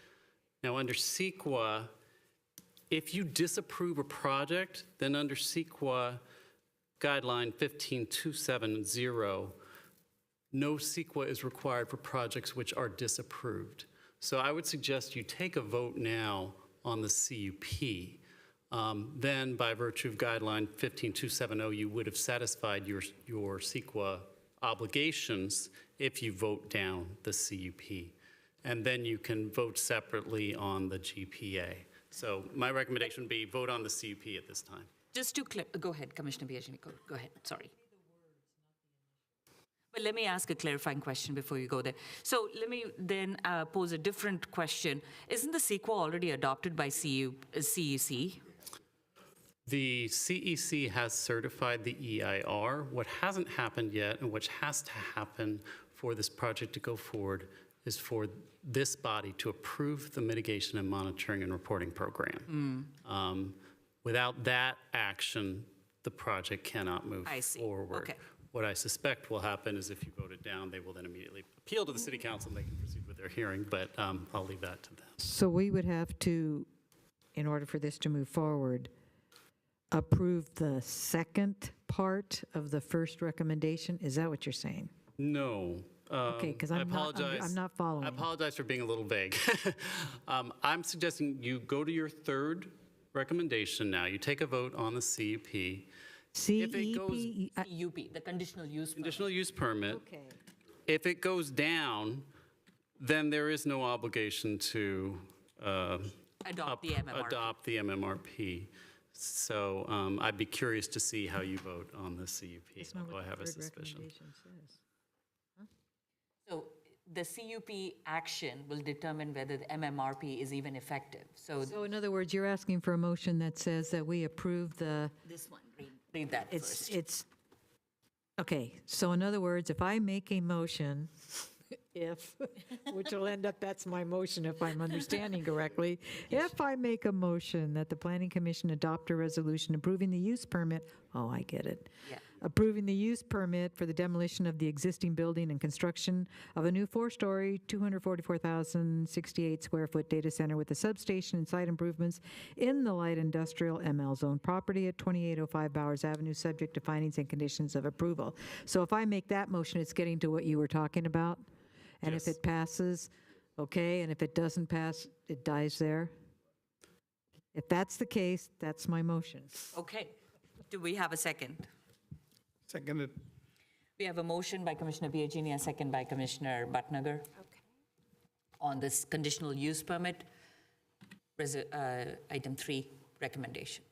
Now, under CEQA, if you disapprove a project, then under CEQA guideline 15270, no CEQA is required for projects which are disapproved. So I would suggest you take a vote now on the CUP. Then, by virtue of guideline 15270, you would have satisfied your CEQA obligations if you vote down the CUP. And then you can vote separately on the GPA. So my recommendation would be vote on the CUP at this time. Just to go ahead, Commissioner Biagini, go ahead, sorry. But let me ask a clarifying question before you go there. So let me then pose a different question. Isn't the CEQA already adopted by CEC? The CEC has certified the EIR. What hasn't happened yet, and which has to happen for this project to go forward, is for this body to approve the mitigation and monitoring and reporting program. Without that action, the project cannot move forward. Okay. What I suspect will happen is if you vote it down, they will then immediately appeal to the city council and they can proceed with their hearing, but I'll leave that to them. So we would have to, in order for this to move forward, approve the second part of the first recommendation? Is that what you're saying? No. Okay, because I'm not following. I apologize for being a little vague. I'm suggesting you go to your third recommendation now. You take a vote on the CUP. If it goes, CUP, the conditional use permit. Conditional use permit. Okay. If it goes down, then there is no obligation to Adopt the MMRP. adopt the MMRP. So I'd be curious to see how you vote on the CUP, although I have a suspicion. So the CUP action will determine whether the MMRP is even effective. So So in other words, you're asking for a motion that says that we approve the, this one, read that first. it's, okay, so in other words, if I make a motion, which will end up, that's my motion if I'm understanding correctly. If I make a motion that the Planning Commission adopt a resolution approving the use permit, oh, I get it. Yeah. Approving the use permit for the demolition of the existing building and construction of a new 4-story, 244,068 square foot data center with a substation and site improvements in the light industrial ML zone property at 2805 Bowers Avenue, subject to findings and conditions of approval. So if I make that motion, it's getting to what you were talking about? And if Yes. it passes, okay, and if it doesn't pass, it dies there? If that's the case, that's my motion. Okay. Do we have a second? Seconded. We have a motion by Commissioner Biagini, a second by Commissioner Bhatnagar. Okay. On this conditional use permit, item 3, recommendation.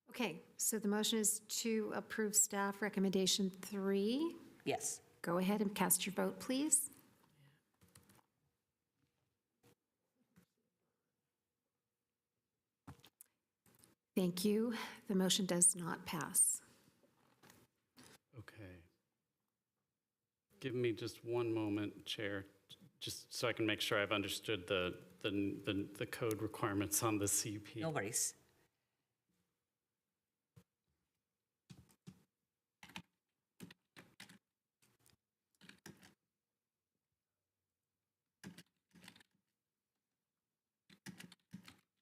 Okay, so the motion is to approve staff recommendation 3. Yes. Go ahead and cast your vote, please. Thank you. The motion does not pass. Okay. Give me just one moment, Chair, just so I can make sure I've understood the code requirements on the CUP. No worries.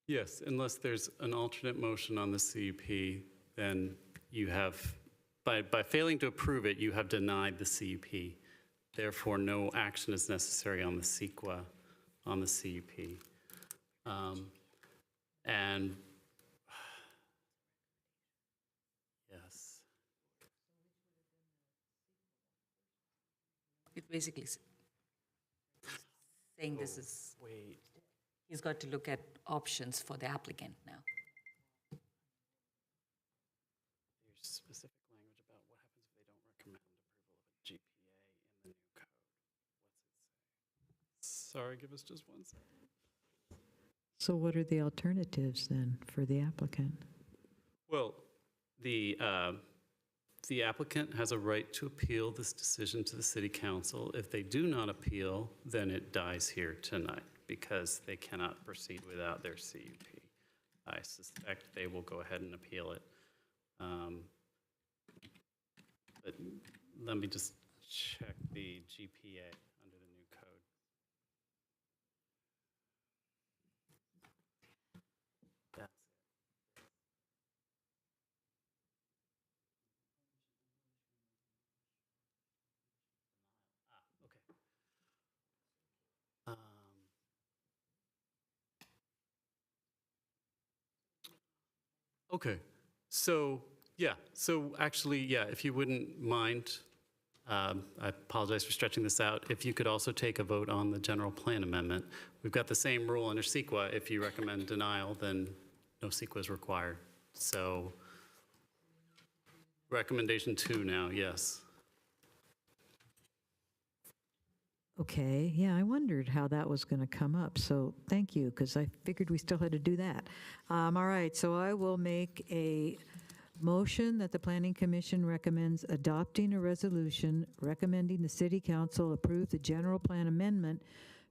Yes, unless there's an alternate motion on the CUP, then you have, by failing to approve it, you have denied the CUP. Therefore, no action is necessary on the CEQA, on the CUP. And, yes. It basically saying this is, Wait. he's got to look at options for the applicant now. There's specific language about what happens if they don't recommend approval of a GPA in the new code. What's it say? Sorry, give us just one second. So what are the alternatives then for the applicant? Well, the applicant has a right to appeal this decision to the city council. If they do not appeal, then it dies here tonight because they cannot proceed without their CUP. I suspect they will go ahead and appeal it. But let me just check the GPA under the new code. That's it. Okay. Okay, so, yeah, so actually, yeah, if you wouldn't mind, I apologize for stretching this out, if you could also take a vote on the general plan amendment. We've got the same rule under CEQA. If you recommend denial, then no CEQA is required. So, recommendation 2 now, yes. Okay, yeah, I wondered how that was going to come up, so thank you, because I figured we still had to do that. All right, so I will make a motion that the Planning Commission recommends adopting a resolution recommending the City Council approve the general plan amendment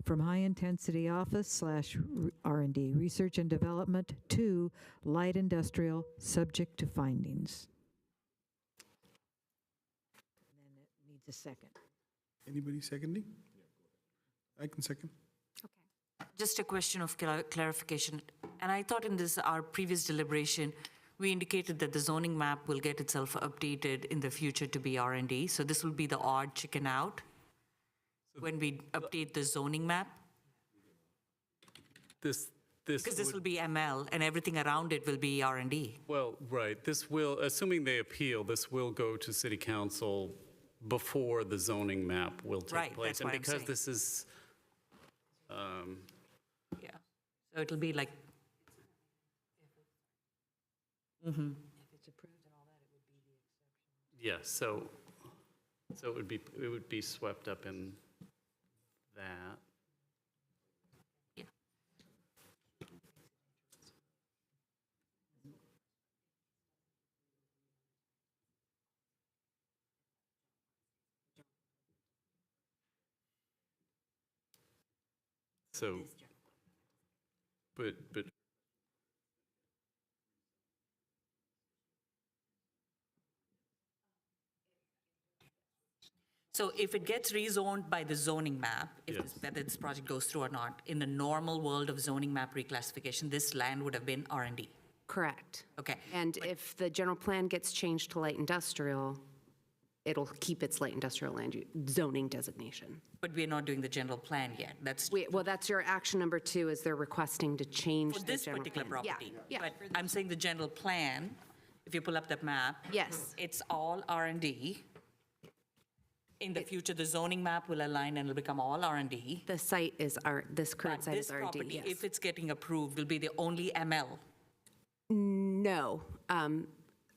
from High Intensity Office / R&D, Research and Development, to Light Industrial, subject to findings. And then it needs a second. Anybody seconding? I can second. Just a question of clarification. And I thought in this, our previous deliberation, we indicated that the zoning map will get itself updated in the future to be R&D. So this will be the odd chicken out when we update the zoning map? Because this will be ML and everything around it will be R&D. Well, right, this will, assuming they appeal, this will go to city council before the zoning map will take Right, place. that's what I'm And because saying. this is, Yeah. So it'll be like. Mm-hmm. yeah, so it would be swept up in that. Yeah. So, but So if it gets rezoned by the zoning map, if Yes. whether this project goes through or not, in the normal world of zoning map reclassification, this land would have been R&D. Correct. Okay. And if the general plan gets changed to light industrial, it'll keep its light industrial zoning designation. But we're not doing the general plan yet. That's Well, that's your action number 2, is they're requesting to change for the this general particular plan. property. Yeah, But I'm saying the general plan, if you pull up that map. Yes. It's all R&D. In the future, the zoning map will align and it'll become all R&D. The site is this current But site this is RD, property, yes. if it's getting approved, will be the only ML. No.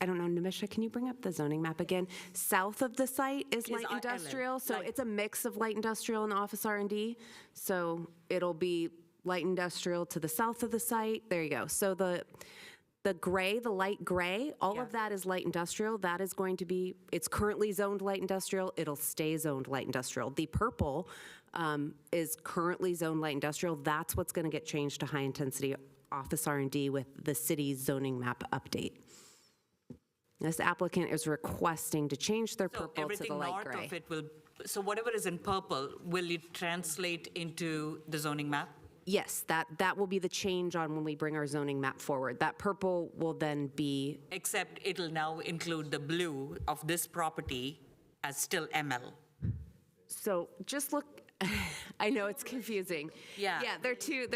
I don't know, Nimisha, can you bring up the zoning map again? South of the site is light ILM, industrial, so light- it's a mix of light industrial and office R&D. So it'll be light industrial to the south of the site. There you go. So the gray, the light gray, all of that is light industrial. That is going to be, it's currently zoned light industrial. It'll stay zoned light industrial. The purple is currently zoned light industrial. That's what's going to get changed to high-intensity office R&D with the city's zoning map update. This applicant is requesting to change their So purple to the everything light north gray. of it will, so whatever is in purple, will it translate into the zoning map? Yes, that will be the change on when we bring our zoning map forward. That purple will then be, Except it'll now include the blue of this property as still ML. so just look, I know it's confusing. Yeah. Yeah, they're two,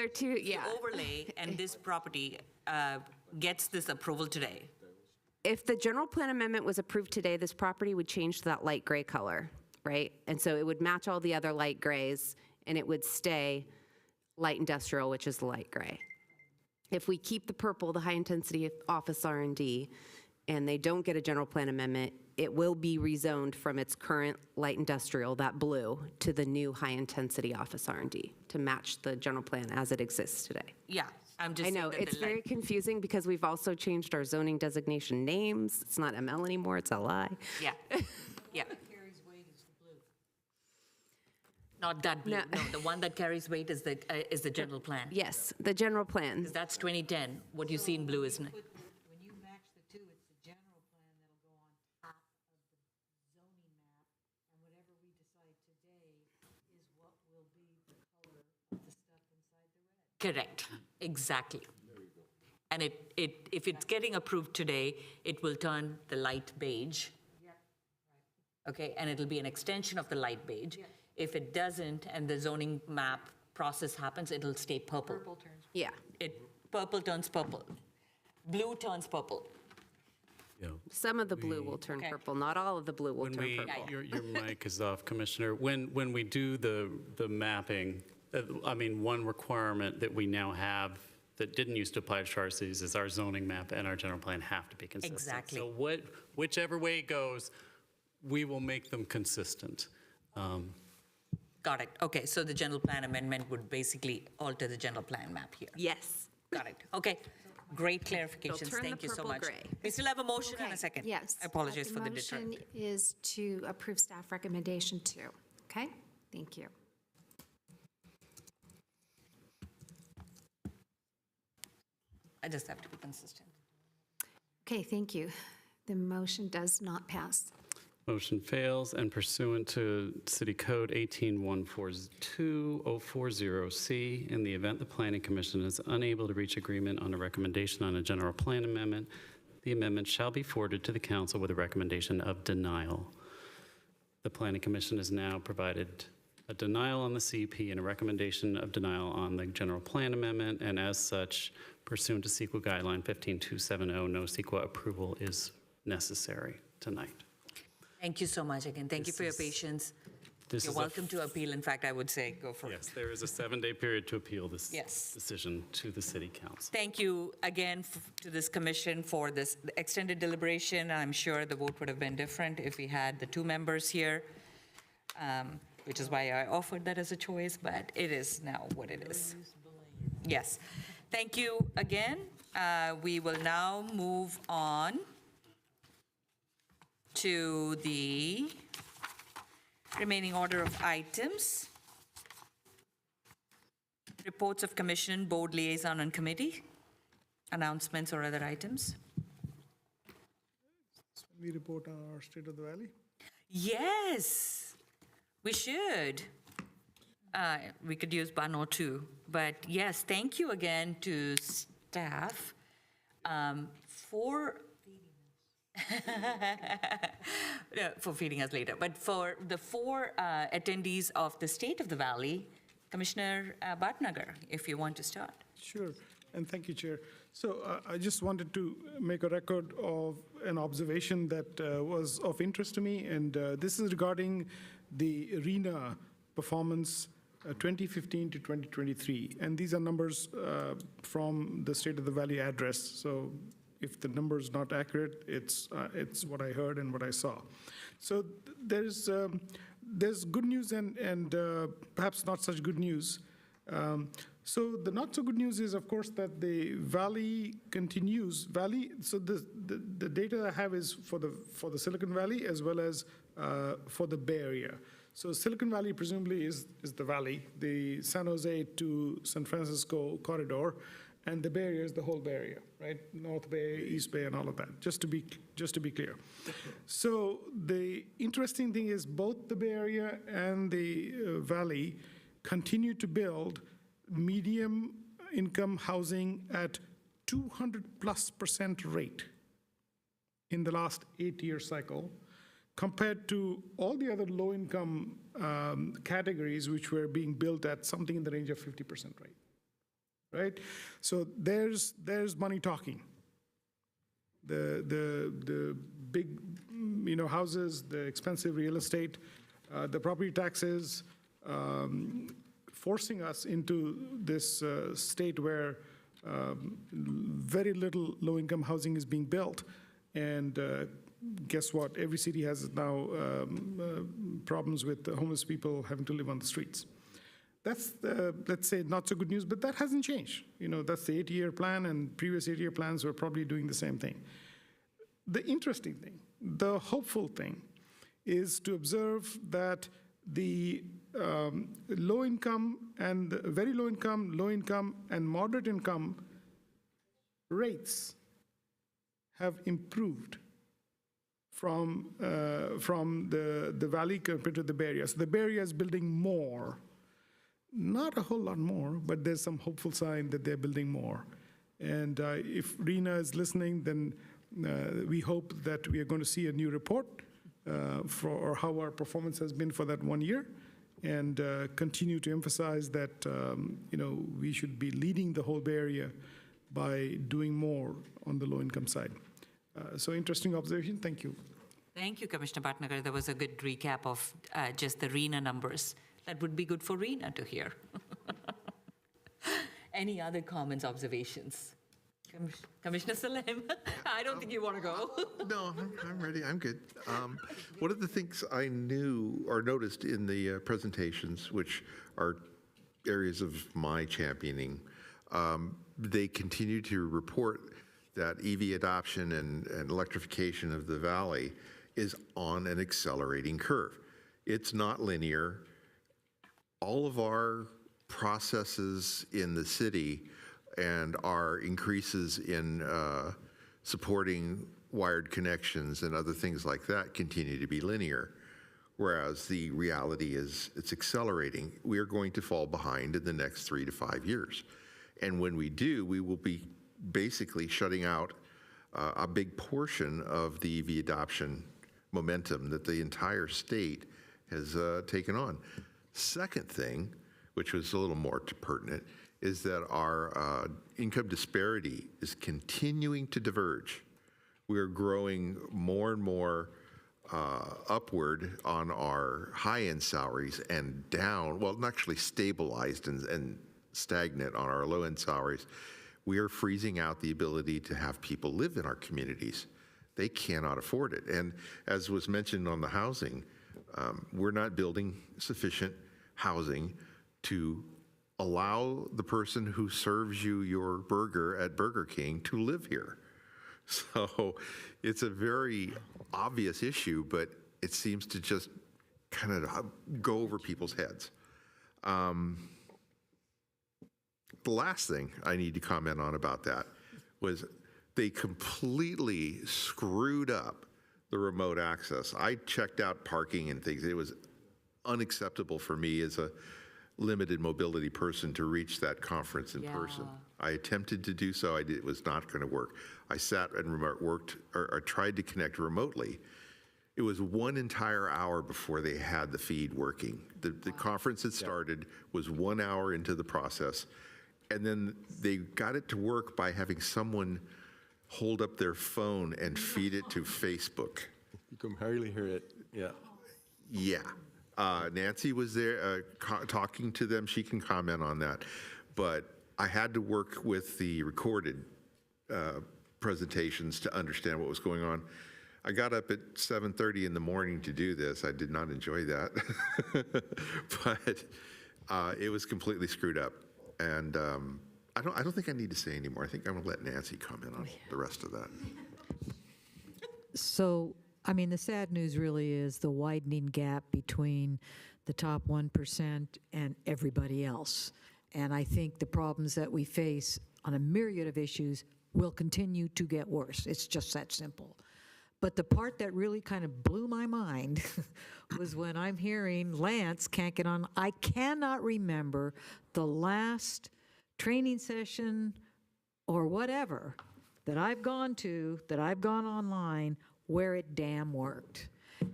yeah. The overlay and this property gets this approval today. If the general plan amendment was approved today, this property would change to that light gray color, right? And so it would match all the other light grays, and it would stay light industrial, which is the light gray. If we keep the purple, the high-intensity office R&D, and they don't get a general plan amendment, it will be rezoned from its current light industrial, that blue, to the new high-intensity office R&D to match the general plan as it exists today. Yeah, I'm just I saying know, that it's the very light- confusing because we've also changed our zoning designation names. It's not ML anymore, it's LI. Yeah, yeah. Not that blue, No. no, the one that carries weight is the general plan. Yes, the general plan. 'Cause that's 2010, what you see in blue, isn't it? When you match the two, it's the general plan that'll go on top of the zoning map, and whatever we decide today is what will be the color of the stuff inside the red. Correct, exactly. And if it's getting approved today, it will turn the light beige. Okay, and it'll be an extension of the light beige. If it doesn't, and the zoning map process happens, it'll stay purple. Purple turns. Yeah. Purple turns purple. Blue turns purple. Some of the blue will turn purple, not all of the blue will When turn we, purple. your mic is off, Commissioner. When we do the mapping, I mean, one requirement that we now have that didn't used to apply to Char-Cities is our zoning map and our general plan have to be consistent. Exactly. So whichever way it goes, we will make them consistent. Got it. Okay, so the general plan amendment would basically alter the general plan map here. Yes. Got it. Okay. Great clarifications. turn the Thank you so purple much. gray. We still have a motion and a Okay, second. Yes. I apologize for the deterrent. motion is to approve staff recommendation 2. Okay? Thank you. I just have to be consistent. Okay, thank you. The motion does not pass. Motion fails, and pursuant to City Code 18142-040C, in the event the Planning Commission is unable to reach agreement on a recommendation on a general plan amendment, the amendment shall be forwarded to the council with a recommendation of denial. The Planning Commission has now provided a denial on the CUP and a recommendation of denial on the general plan amendment, and as such, pursuant to CEQA Guideline 15270, no CEQA approval is necessary tonight. Thank you so much again. Thank you for your patience. This You're is a welcome to appeal. In fact, I would say go for it. Yes, there is a 7-day period to appeal this Yes. decision to the city council. Thank you again to this commission for this extended deliberation. I'm sure the vote would have been different if we had the 2 members here, which is why I offered that as a choice, but it is now what it is. Yes. Thank you again. We will now move on to the remaining order of items. Reports of commission, board liaison, and committee, announcements or other items. We report on our State of the Valley. Yes, we should. We could use 1 or 2, but yes, thank you again to staff for for feeding us later. But for the 4 attendees of the State of the Valley, Commissioner Bhatnagar, if you want to start. Sure, and thank you, Chair. So I just wanted to make a record of an observation that was of interest to me, and this is regarding the arena performance 2015 to 2023. And these are numbers from the State of the Valley address. So if the number is not accurate, it's what I heard and what I saw. So there's good news and perhaps not such good news. So the not so good news is, of course, that the Valley continues. So the data I have is for the Silicon Valley as well as for the Bay Area. So Silicon Valley presumably is the Valley, the San Jose to San Francisco corridor, and the Bay Area is the whole Bay Area, right? North Bay, East Bay, and all of that. Just to be clear. So the interesting thing is both the Bay Area and the Valley continue to build medium income housing at 200+% rate in the last 8-year cycle, compared to all the other low-income categories which were being built at something in the range of 50% rate, right? So there's money talking. The big, houses, the expensive real estate, the property taxes, forcing us into this state where very little low-income housing is being built, and guess what? Every city has now problems with homeless people having to live on the streets. That's, let's say, not so good news, but that hasn't changed. That's the 8-year plan, and previous 8-year plans were probably doing the same thing. The interesting thing, the hopeful thing, is to observe that the low income and very low income, and moderate income rates have improved from the Valley compared to the Bay Area. So the Bay Area is building more, not a whole lot more, but there's some hopeful sign that they're building more. And if RENA is listening, then we hope that we are going to see a new report for how our performance has been for that 1 year, and continue to emphasize that we should be leading the whole Bay Area by doing more on the low-income side. So interesting observation. Thank you. Thank you, Commissioner Bhatnagar. That was a good recap of just the RENA numbers. That would be good for RENA to hear. Any other comments, observations? Commissioner Saleem, I don't think you want to go. No, I'm ready. I'm good. One of the things I knew or noticed in the presentations, which are areas of my championing, they continue to report that EV adoption and electrification of the Valley is on an accelerating curve. It's not linear. All of our processes in the city and our increases in supporting wired connections and other things like that continue to be linear, whereas the reality is it's accelerating. We are going to fall behind in the next 3 to 5 years. And when we do, we will be basically shutting out a big portion of the EV adoption momentum that the entire state has taken on. Second thing, which was a little more pertinent, is that our income disparity is continuing to diverge. We are growing more and more upward on our high-end salaries and down, well, actually stabilized and stagnant on our low-end salaries. We are freezing out the ability to have people live in our communities. They cannot afford it. And as was mentioned on the housing, we're not building sufficient housing to allow the person who serves you your burger at Burger King to live here. So it's a very obvious issue, but it seems to just kind of go over people's heads. The last thing I need to comment on about that was they completely screwed up the remote access. I checked out parking and things. It was unacceptable for me as a limited mobility person to reach that conference in person. I attempted to do so. It was not going to work. I sat and worked or tried to connect remotely. It was 1 entire hour before they had the feed working. The conference had started, was 1 hour into the process, and then they got it to work by having someone hold up their phone and feed it to Facebook. You can hardly hear it, yeah. Yeah. Nancy was there talking to them. She can comment on that. But I had to work with the recorded presentations to understand what was going on. I got up at 7:30 in the morning to do this. I did not enjoy that. But it was completely screwed up. And I don't think I need to say anymore. I think I'm going to let Nancy comment on the rest of that. So, I mean, the sad news really is the widening gap between the top 1% and everybody else. And I think the problems that we face on a myriad of issues will continue to get worse. It's just that simple. But the part that really kind of blew my mind was when I'm hearing Lance can't get on. I cannot remember the last training session or whatever that I've gone to, that I've gone online, where it damn worked.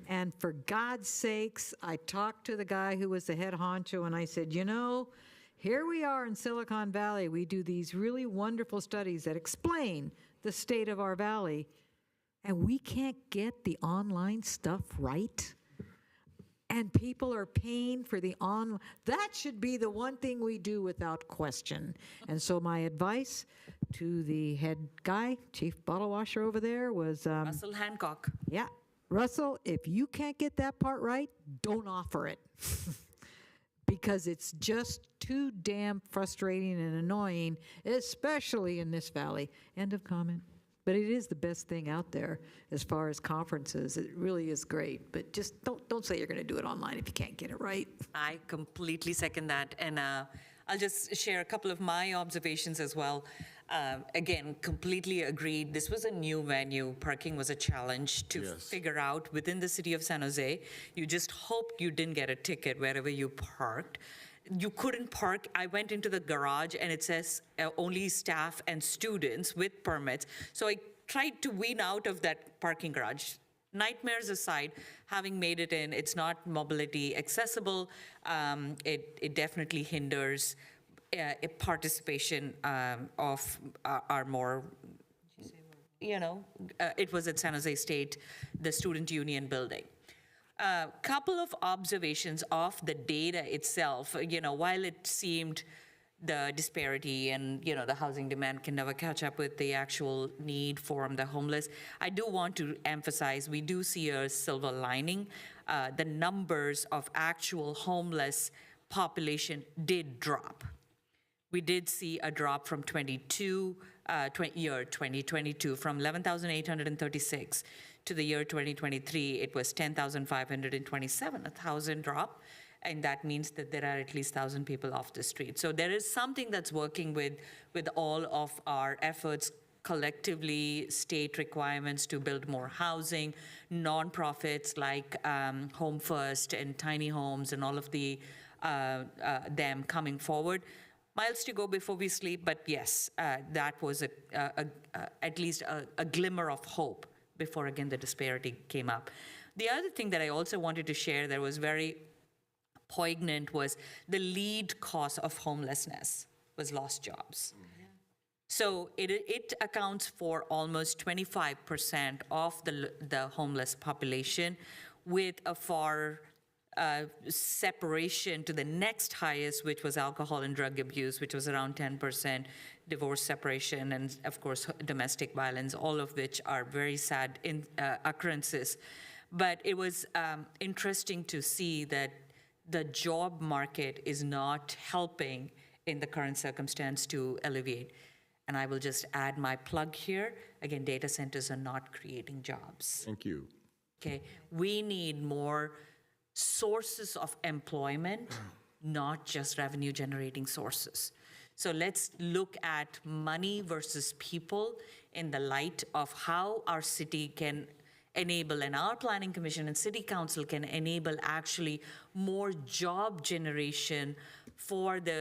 And for God's sakes, I talked to the guy who was the head honcho, and I said, you know, here we are in Silicon Valley. We do these really wonderful studies that explain the state of our valley, and we can't get the online stuff right. And people are paying for the online. That should be the one thing we do without question. And so my advice to the head guy, chief bottle washer over there, was Russell Hancock. Yeah, Russell, if you can't get that part right, don't offer it. Because it's just too damn frustrating and annoying, especially in this valley. End of comment. But it is the best thing out there as far as conferences. It really is great. But just don't say you're going to do it online if you can't get it right. I completely second that. And I'll just share a couple of my observations as well. Again, completely agreed. This was a new venue. Parking was a challenge to figure out within the city of San Jose. You just hoped you didn't get a ticket wherever you parked. You couldn't park. I went into the garage and it says only staff and students with permits. So I tried to wean out of that parking garage. Nightmares aside, having made it in, it's not mobility accessible. It definitely hinders a participation of our more, it was at San Jose State, the Student Union building. Couple of observations of the data itself. While it seemed the disparity and the housing demand can never catch up with the actual need for the homeless, I do want to emphasize we do see a silver lining. The numbers of actual homeless population did drop. We did see a drop from year 2022 from 11,836 to the year 2023. It was 10,527, 1,000 drop. And that means that there are at least 1,000 people off the street. So there is something that's working with all of our efforts collectively, state requirements to build more housing, nonprofits like Home First and Tiny Homes and all of them coming forward. Miles to go before we sleep, but yes, that was at least a glimmer of hope before, again, the disparity came up. The other thing that I also wanted to share that was very poignant was the lead cause of homelessness was lost jobs. So it accounts for almost 25% of the homeless population, with a far separation to the next highest, which was alcohol and drug abuse, which was around 10%, divorce, separation, and of course domestic violence, all of which are very sad occurrences. But it was interesting to see that the job market is not helping in the current circumstance to alleviate. And I will just add my plug here. Again, data centers are not creating jobs. Thank you. Okay, we need more sources of employment, not just revenue generating sources. So let's look at money versus people in the light of how our city can enable, and our planning commission and city council can enable actually more job generation for the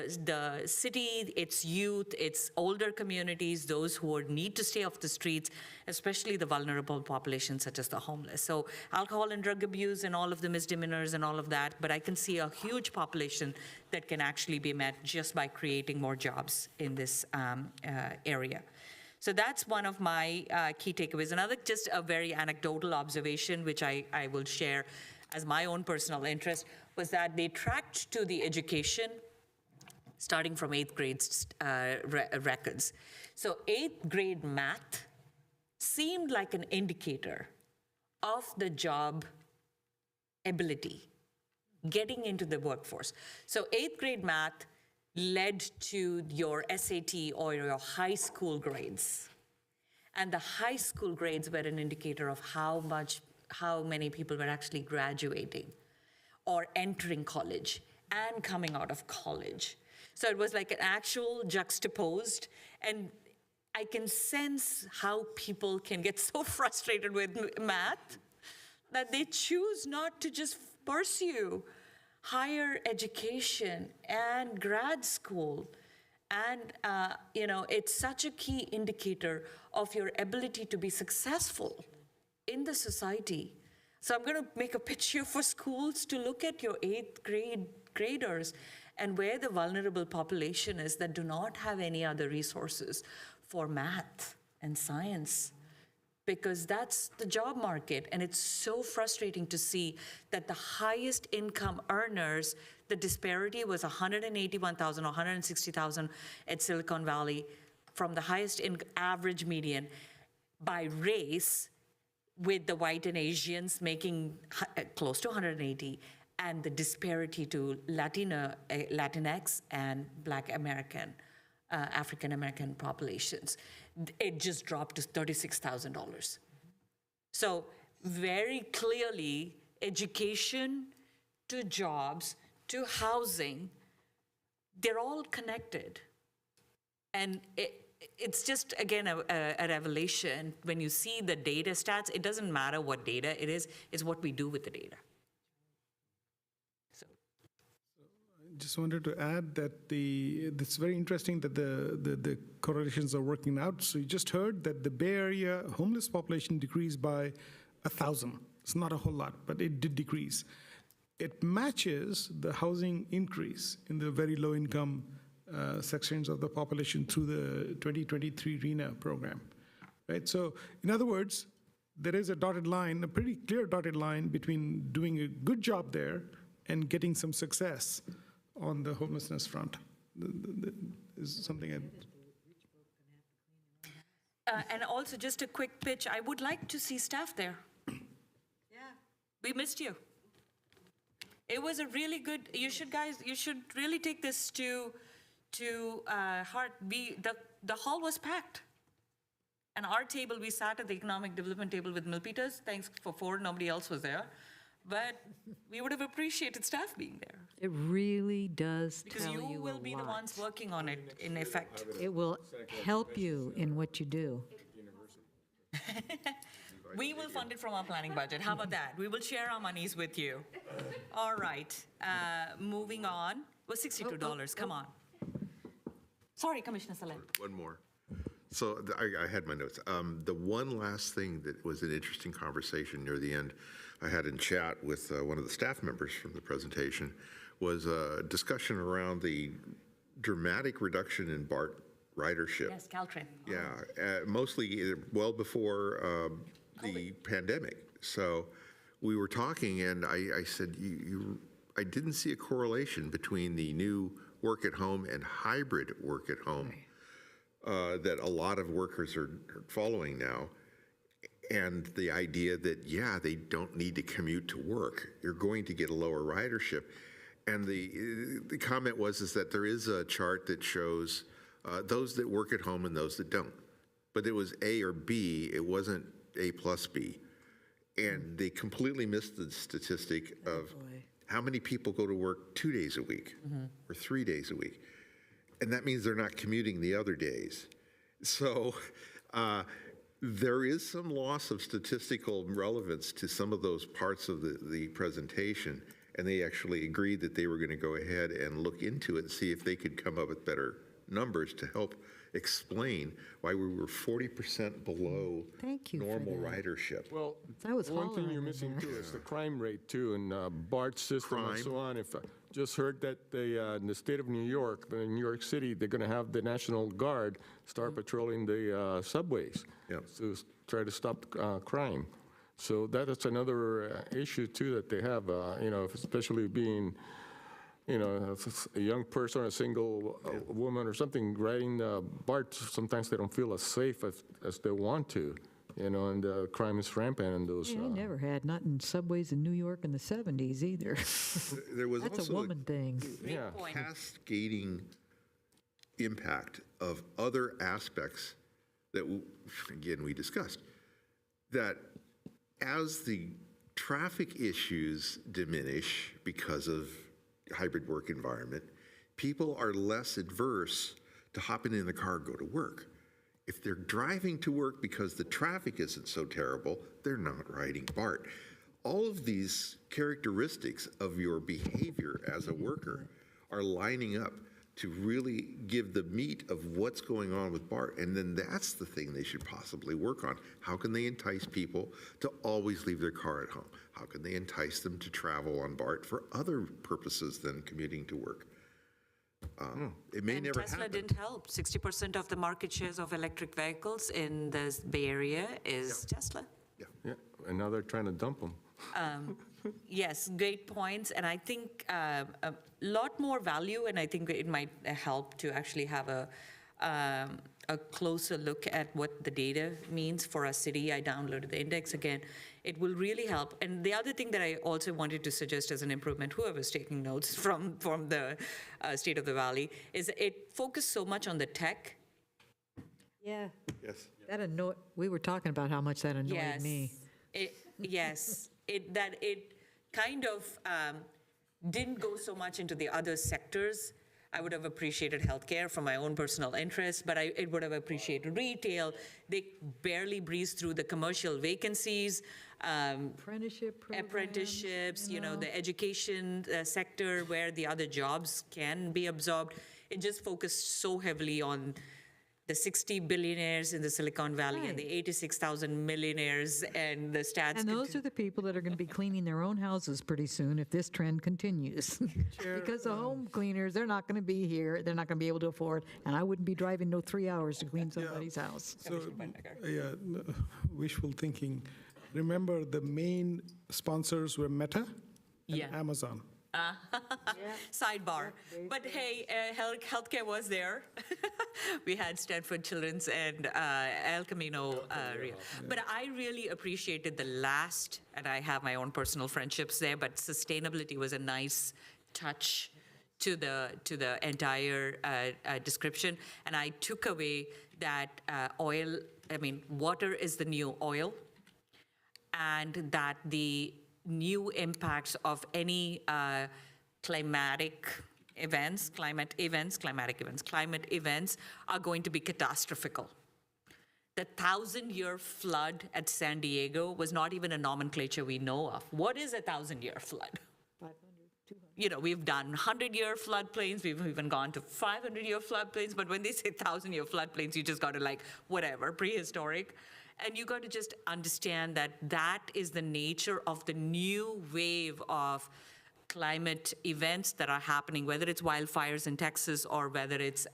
city, its youth, its older communities, those who would need to stay off the streets, especially the vulnerable populations such as the homeless. So alcohol and drug abuse and all of the misdemeanors and all of that, but I can see a huge population that can actually be met just by creating more jobs in this area. So that's one of my key takeaways. Another, just a very anecdotal observation, which I will share as my own personal interest, was that they tracked to the education starting from 8th grade records. So 8th grade math seemed like an indicator of the job ability, getting into the workforce. So 8th grade math led to your SAT or your high school grades. And the high school grades were an indicator of how many people were actually graduating or entering college and coming out of college. So it was like an actual juxtaposed, and I can sense how people can get so frustrated with math that they choose not to just pursue higher education and grad school. And, it's such a key indicator of your ability to be successful in the society. So I'm going to make a pitch here for schools to look at your 8th grade graders and where the vulnerable population is that do not have any other resources for math and science, because that's the job market. And it's so frustrating to see that the highest income earners, the disparity was 181,000 or 160,000 at Silicon Valley from the highest average median by race, with the white and Asians making close to 180, and the disparity to Latinx and Black American, African American populations. It just dropped to $36,000. So very clearly, education to jobs to housing, they're all connected. And it's just, again, a revelation. When you see the data stats, it doesn't matter what data it is, it's what we do with the data. Just wanted to add that it's very interesting that the correlations are working out. So you just heard that the Bay Area homeless population decreased by 1,000. It's not a whole lot, but it did decrease. It matches the housing increase in the very low income sections of the population through the 2023 RENA program, right? So in other words, there is a dotted line, a pretty clear dotted line between doing a good job there and getting some success on the homelessness front. Is something and also just a quick pitch, I would like to see staff there. Yeah. We missed you. It was a really good, you should really take this to heart. The hall was packed. And our table, we sat at the economic development table with Milpitas. Thanks for Ford, nobody else was there. But we would have appreciated staff being there. It really does Because tell you you will a be the lot. ones working on it, in effect. It will help you in what you do. We will fund it from our planning budget. How about that? We will share our monies with you. All right, moving on. Well, $62, come on. Sorry, Commissioner Saleh. One more. So I had my notes. The one last thing that was an interesting conversation near the end I had in chat with one of the staff members from the presentation was a discussion around the dramatic reduction in BART ridership. Yes, Caltrain. Yeah, mostly well before the pandemic. So we were talking, and I said, I didn't see a correlation between the new work at home and hybrid work at home that a lot of workers are following now. And the idea that, yeah, they don't need to commute to work. You're going to get a lower ridership. And the comment was that there is a chart that shows those that work at home and those that don't. But it was A or B, it wasn't A plus B. And they completely missed the statistic of how many people go to work 2 days a week or 3 days a week. And that means they're not commuting the other days. So There is some loss of statistical relevance to some of those parts of the presentation, and they actually agreed that they were going to go ahead and look into it and see if they could come up with better numbers to help explain why we were 40% below Thank you for normal that. ridership. Well, I was one thing hollering you're in missing there. too is the crime rate too, and BART system and Crime. so on. If just heard that in the state of New York, in New York City, they're going to have the National Guard start patrolling the subways to try to stop crime. So that's another issue too that they have. Especially being, a young person, a single woman or something riding BART. Sometimes they don't feel as safe as they want to. And crime is rampant in those. Yeah, I never had, not in subways in New York in the 70s either. There was That's also a woman thing. Yeah. cascading impact of other aspects that, again, we discussed, that as the traffic issues diminish because of hybrid work environment, people are less adverse to hopping in the car and go to work. If they're driving to work because the traffic isn't so terrible, they're not riding BART. All of these characteristics of your behavior as a worker are lining up to really give the meat of what's going on with BART. And then that's the thing they should possibly work on. How can they entice people to always leave their car at home? How can they entice them to travel on BART for other purposes than commuting to work? It may And never Tesla happen. didn't help. 60% of the market shares of electric vehicles in the Bay Area is Tesla. Yeah, and now they're trying to dump them. Yes, great points, and I think a lot more value, and I think it might help to actually have a closer look at what the data means for our city. I downloaded the index again. It will really help. And the other thing that I also wanted to suggest as an improvement, whoever's taking notes from the State of the Valley, is it focused so much on the tech. Yeah. Yes. We were talking about how much that annoyed me. Yes, it kind of didn't go so much into the other sectors. I would have appreciated healthcare for my own personal interest, but it would have appreciated retail. They barely breezed through the commercial vacancies. Apprenticeship programs, Apprenticeships, the education sector where the other jobs can be absorbed. It just focused so heavily on the 60 billionaires in the Silicon Valley and the 86,000 millionaires and the stats. And those are the people that are going to be cleaning their own houses pretty soon if this trend continues. Because the home cleaners, they're not going to be here, they're not going to be able to afford, and I wouldn't be driving no 3 hours to clean somebody's house. So, wishful thinking. Remember, the main sponsors were Meta and Amazon. Sidebar. But hey, healthcare was there. We had Stanford Children's and El Camino. But I really appreciated the last, and I have my own personal friendships there, but sustainability was a nice touch to the entire description. And I took away that water is the new oil, and that the new impacts of any climate events are going to be catastrophical. The 1,000-year flood at San Diego was not even a nomenclature we know of. What is a 1,000-year flood? 500, 200. We've done 100-year floodplains, we've even gone to 500-year floodplains, but when they say 1,000-year floodplains, you just got to whatever, prehistoric. And you got to just understand that that is the nature of the new wave of climate events that are happening, whether it's wildfires in Texas or whether it's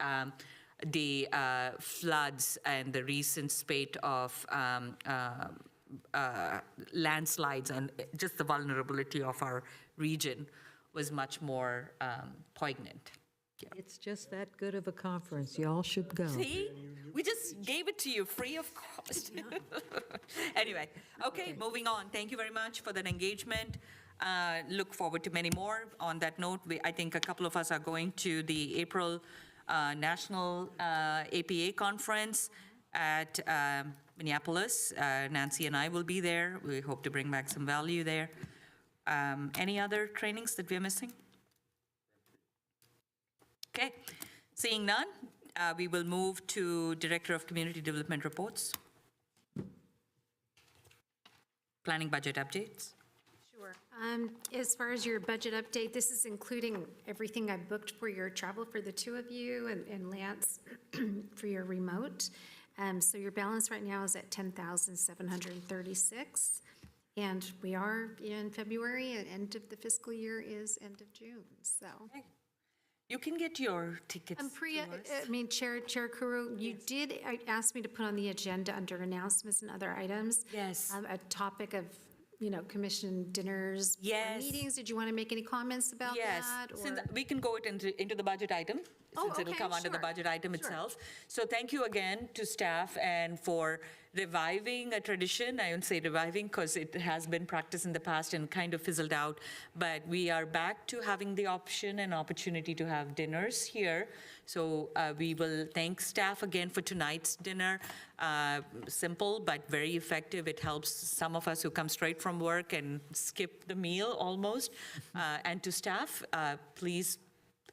the floods and the recent spate of landslides, and just the vulnerability of our region was much more poignant. It's just that good of a conference. Y'all should go. See? We just gave it to you free of cost. Anyway, okay, moving on. Thank you very much for that engagement. Look forward to many more. On that note, I think a couple of us are going to the April National APA Conference at Minneapolis. Nancy and I will be there. We hope to bring back some value there. Any other trainings that we're missing? Okay, seeing none, we will move to Director of Community Development reports. planning budget updates. Sure. As far as your budget update, this is including everything I booked for your travel for the two of you and Lance for your remote. So your balance right now is at 10,736. And we are in February, and end of the fiscal year is end of June, so. You can get your tickets Priya, to us. I mean, Chair Kuru, you did ask me to put on the agenda under announcements and other items. Yes. A topic of, commission dinners. or Yes. Meetings. Did you want to make any comments about Yes, that? since or- we can go into the budget item, Oh, since it'll okay, come under the sure, budget item sure. itself. So thank you again to staff and for reviving a tradition. I won't say reviving because it has been practiced in the past and kind of fizzled out. But we are back to having the option and opportunity to have dinners here. So we will thank staff again for tonight's dinner. Simple but very effective. It helps some of us who come straight from work and skip the meal almost. And to staff, please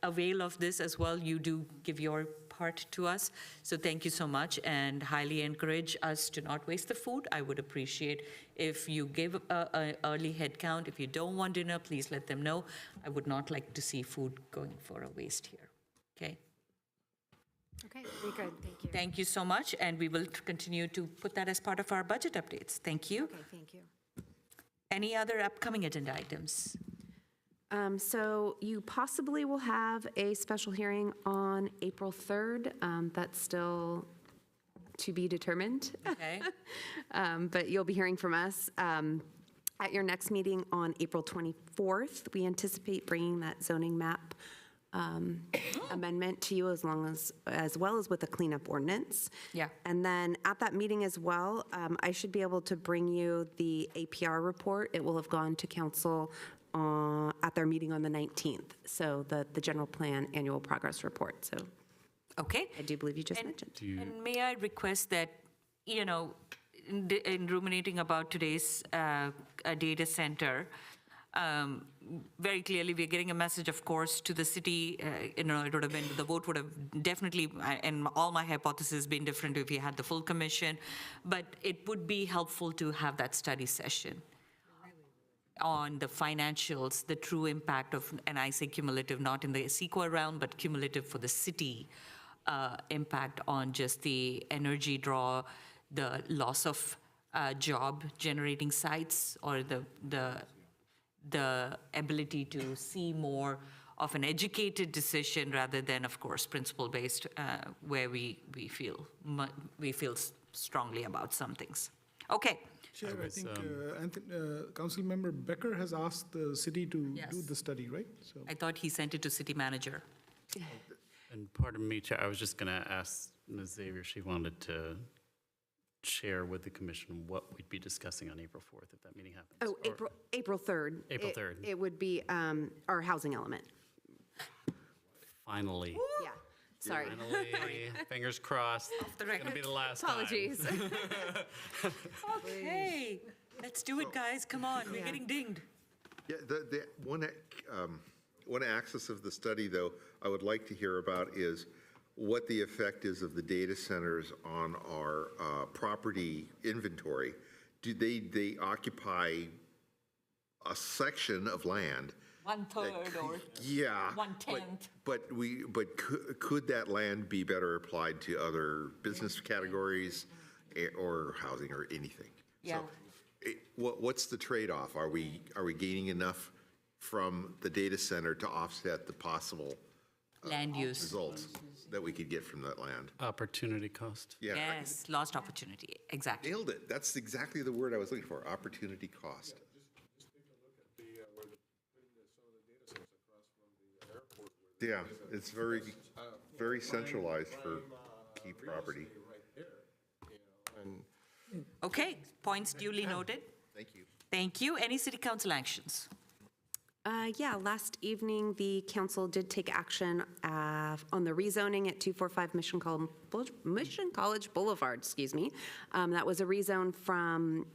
avail of this as well. You do give your part to us. So thank you so much and highly encourage us to not waste the food. I would appreciate if you give an early head count. If you don't want dinner, please let them know. I would not like to see food going for a waste here. Okay? Okay, very good, thank you. Thank you so much, and we will continue to put that as part of our budget updates. Thank you. Okay, thank you. Any other upcoming agenda items? So you possibly will have a special hearing on April 3rd. That's still to be determined. Okay. But you'll be hearing from us. At your next meeting on April 24th, we anticipate bringing that zoning map amendment to you as well as with a cleanup ordinance. Yeah. And then at that meeting as well, I should be able to bring you the APR report. It will have gone to council at their meeting on the 19th. So the general plan annual progress report. So okay. I do believe you just mentioned. And may I request that, in ruminating about today's data center, very clearly we're getting a message, of course, to the city. It would have been, the vote would have definitely, and all my hypotheses been different if you had the full commission, but it would be helpful to have that study session on the financials, the true impact of, and I say cumulative, not in the CEQA realm, but cumulative for the city impact on just the energy draw, the loss of job generating sites, or the ability to see more of an educated decision rather than, of course, principle-based, where we feel strongly about some things. Okay. Chair, I think Councilmember Becker has asked the city to Yes. do the study, right? So I thought he sent it to city manager. And pardon me, Chair, I was just going to ask Ms. Xavier, she wanted to share with the commission what we'd be discussing on April 4th if that meeting happens. Oh, April 3rd. April 3rd. It would be our housing element. Finally. Yeah, sorry. Finally, fingers crossed. It's going to be the last Apologies. time. Okay, let's do it, guys. Come on, we're getting dinged. Yeah, the one axis of the study, though, I would like to hear about is what the effect is of the data centers on our property inventory. Do they occupy a section of land? 1/3 or Yeah. 1/10. But could that land be better applied to other business categories or housing or anything? Yeah. So, what's the trade-off? Are we gaining enough from the data center to offset the possible Land use. results that we could get from that land? Opportunity cost. Yeah. Yes, lost opportunity, exactly. Nailed it. That's exactly the word I was looking for, opportunity cost. Yeah, it's very centralized for key property. Okay, points duly noted. Thank you. Thank you. Any city council actions? Yeah, last evening, the council did take action on the rezoning at 245 Mission College Boulevard, excuse me. That was a rezone from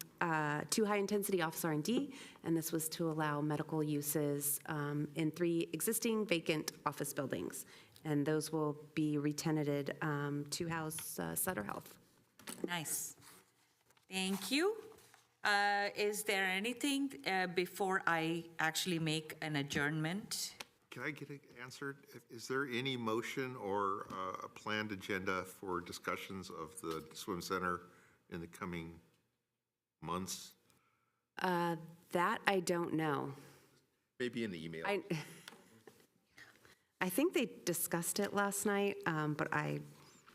to high-intensity office R&D, and this was to allow medical uses in 3 existing vacant office buildings. And those will be re-tenanted to house Sutter Health. Nice. Thank you. Is there anything before I actually make an adjournment? Can I get it answered? Is there any motion or a planned agenda for discussions of the swim center in the coming months? That I don't know. Maybe in the email. I think they discussed it last night, but I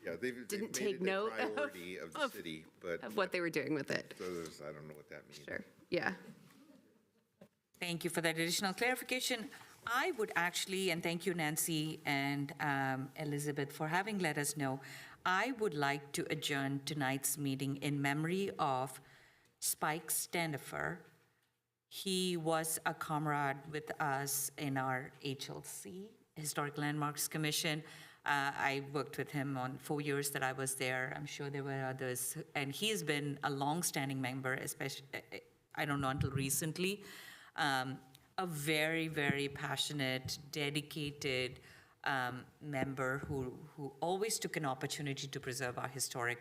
Yeah, they've didn't made take it a note priority of the city, but of what they were doing with it. I don't know what that means. Sure, yeah. Thank you for that additional clarification. I would actually, and thank you, Nancy and Elizabeth, for having let us know, I would like to adjourn tonight's meeting in memory of Spike Standifer. He was a comrade with us in our HLC, Historic Landmarks Commission. I worked with him on 4 years that I was there. I'm sure there were others. And he's been a longstanding member, especially, I don't know, until recently. A very, very passionate, dedicated member who always took an opportunity to preserve our historic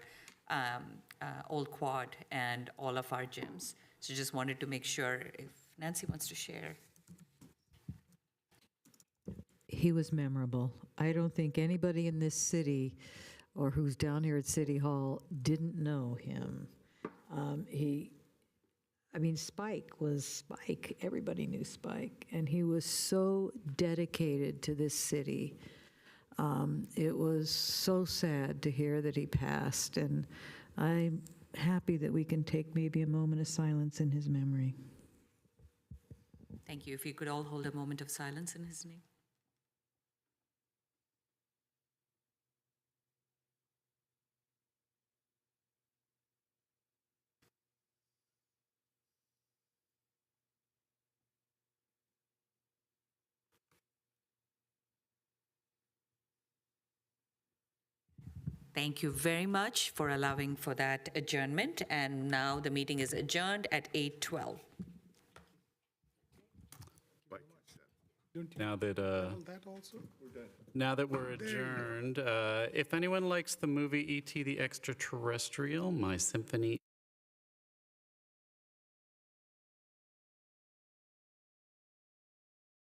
Old Quad and all of our gyms. So just wanted to make sure if Nancy wants to share. He was memorable. I don't think anybody in this city or who's down here at City Hall didn't know him. Spike was Spike. Everybody knew Spike. And he was so dedicated to this city. It was so sad to hear that he passed. And I'm happy that we can take maybe a moment of silence in his memory. Thank you. If you could all hold a moment of silence in his name. Thank you very much for allowing for that adjournment. And now the meeting is adjourned at 8:12. Now that, That also? now that we're adjourned, if anyone likes the movie E.T. the Extraterrestrial, My Symphony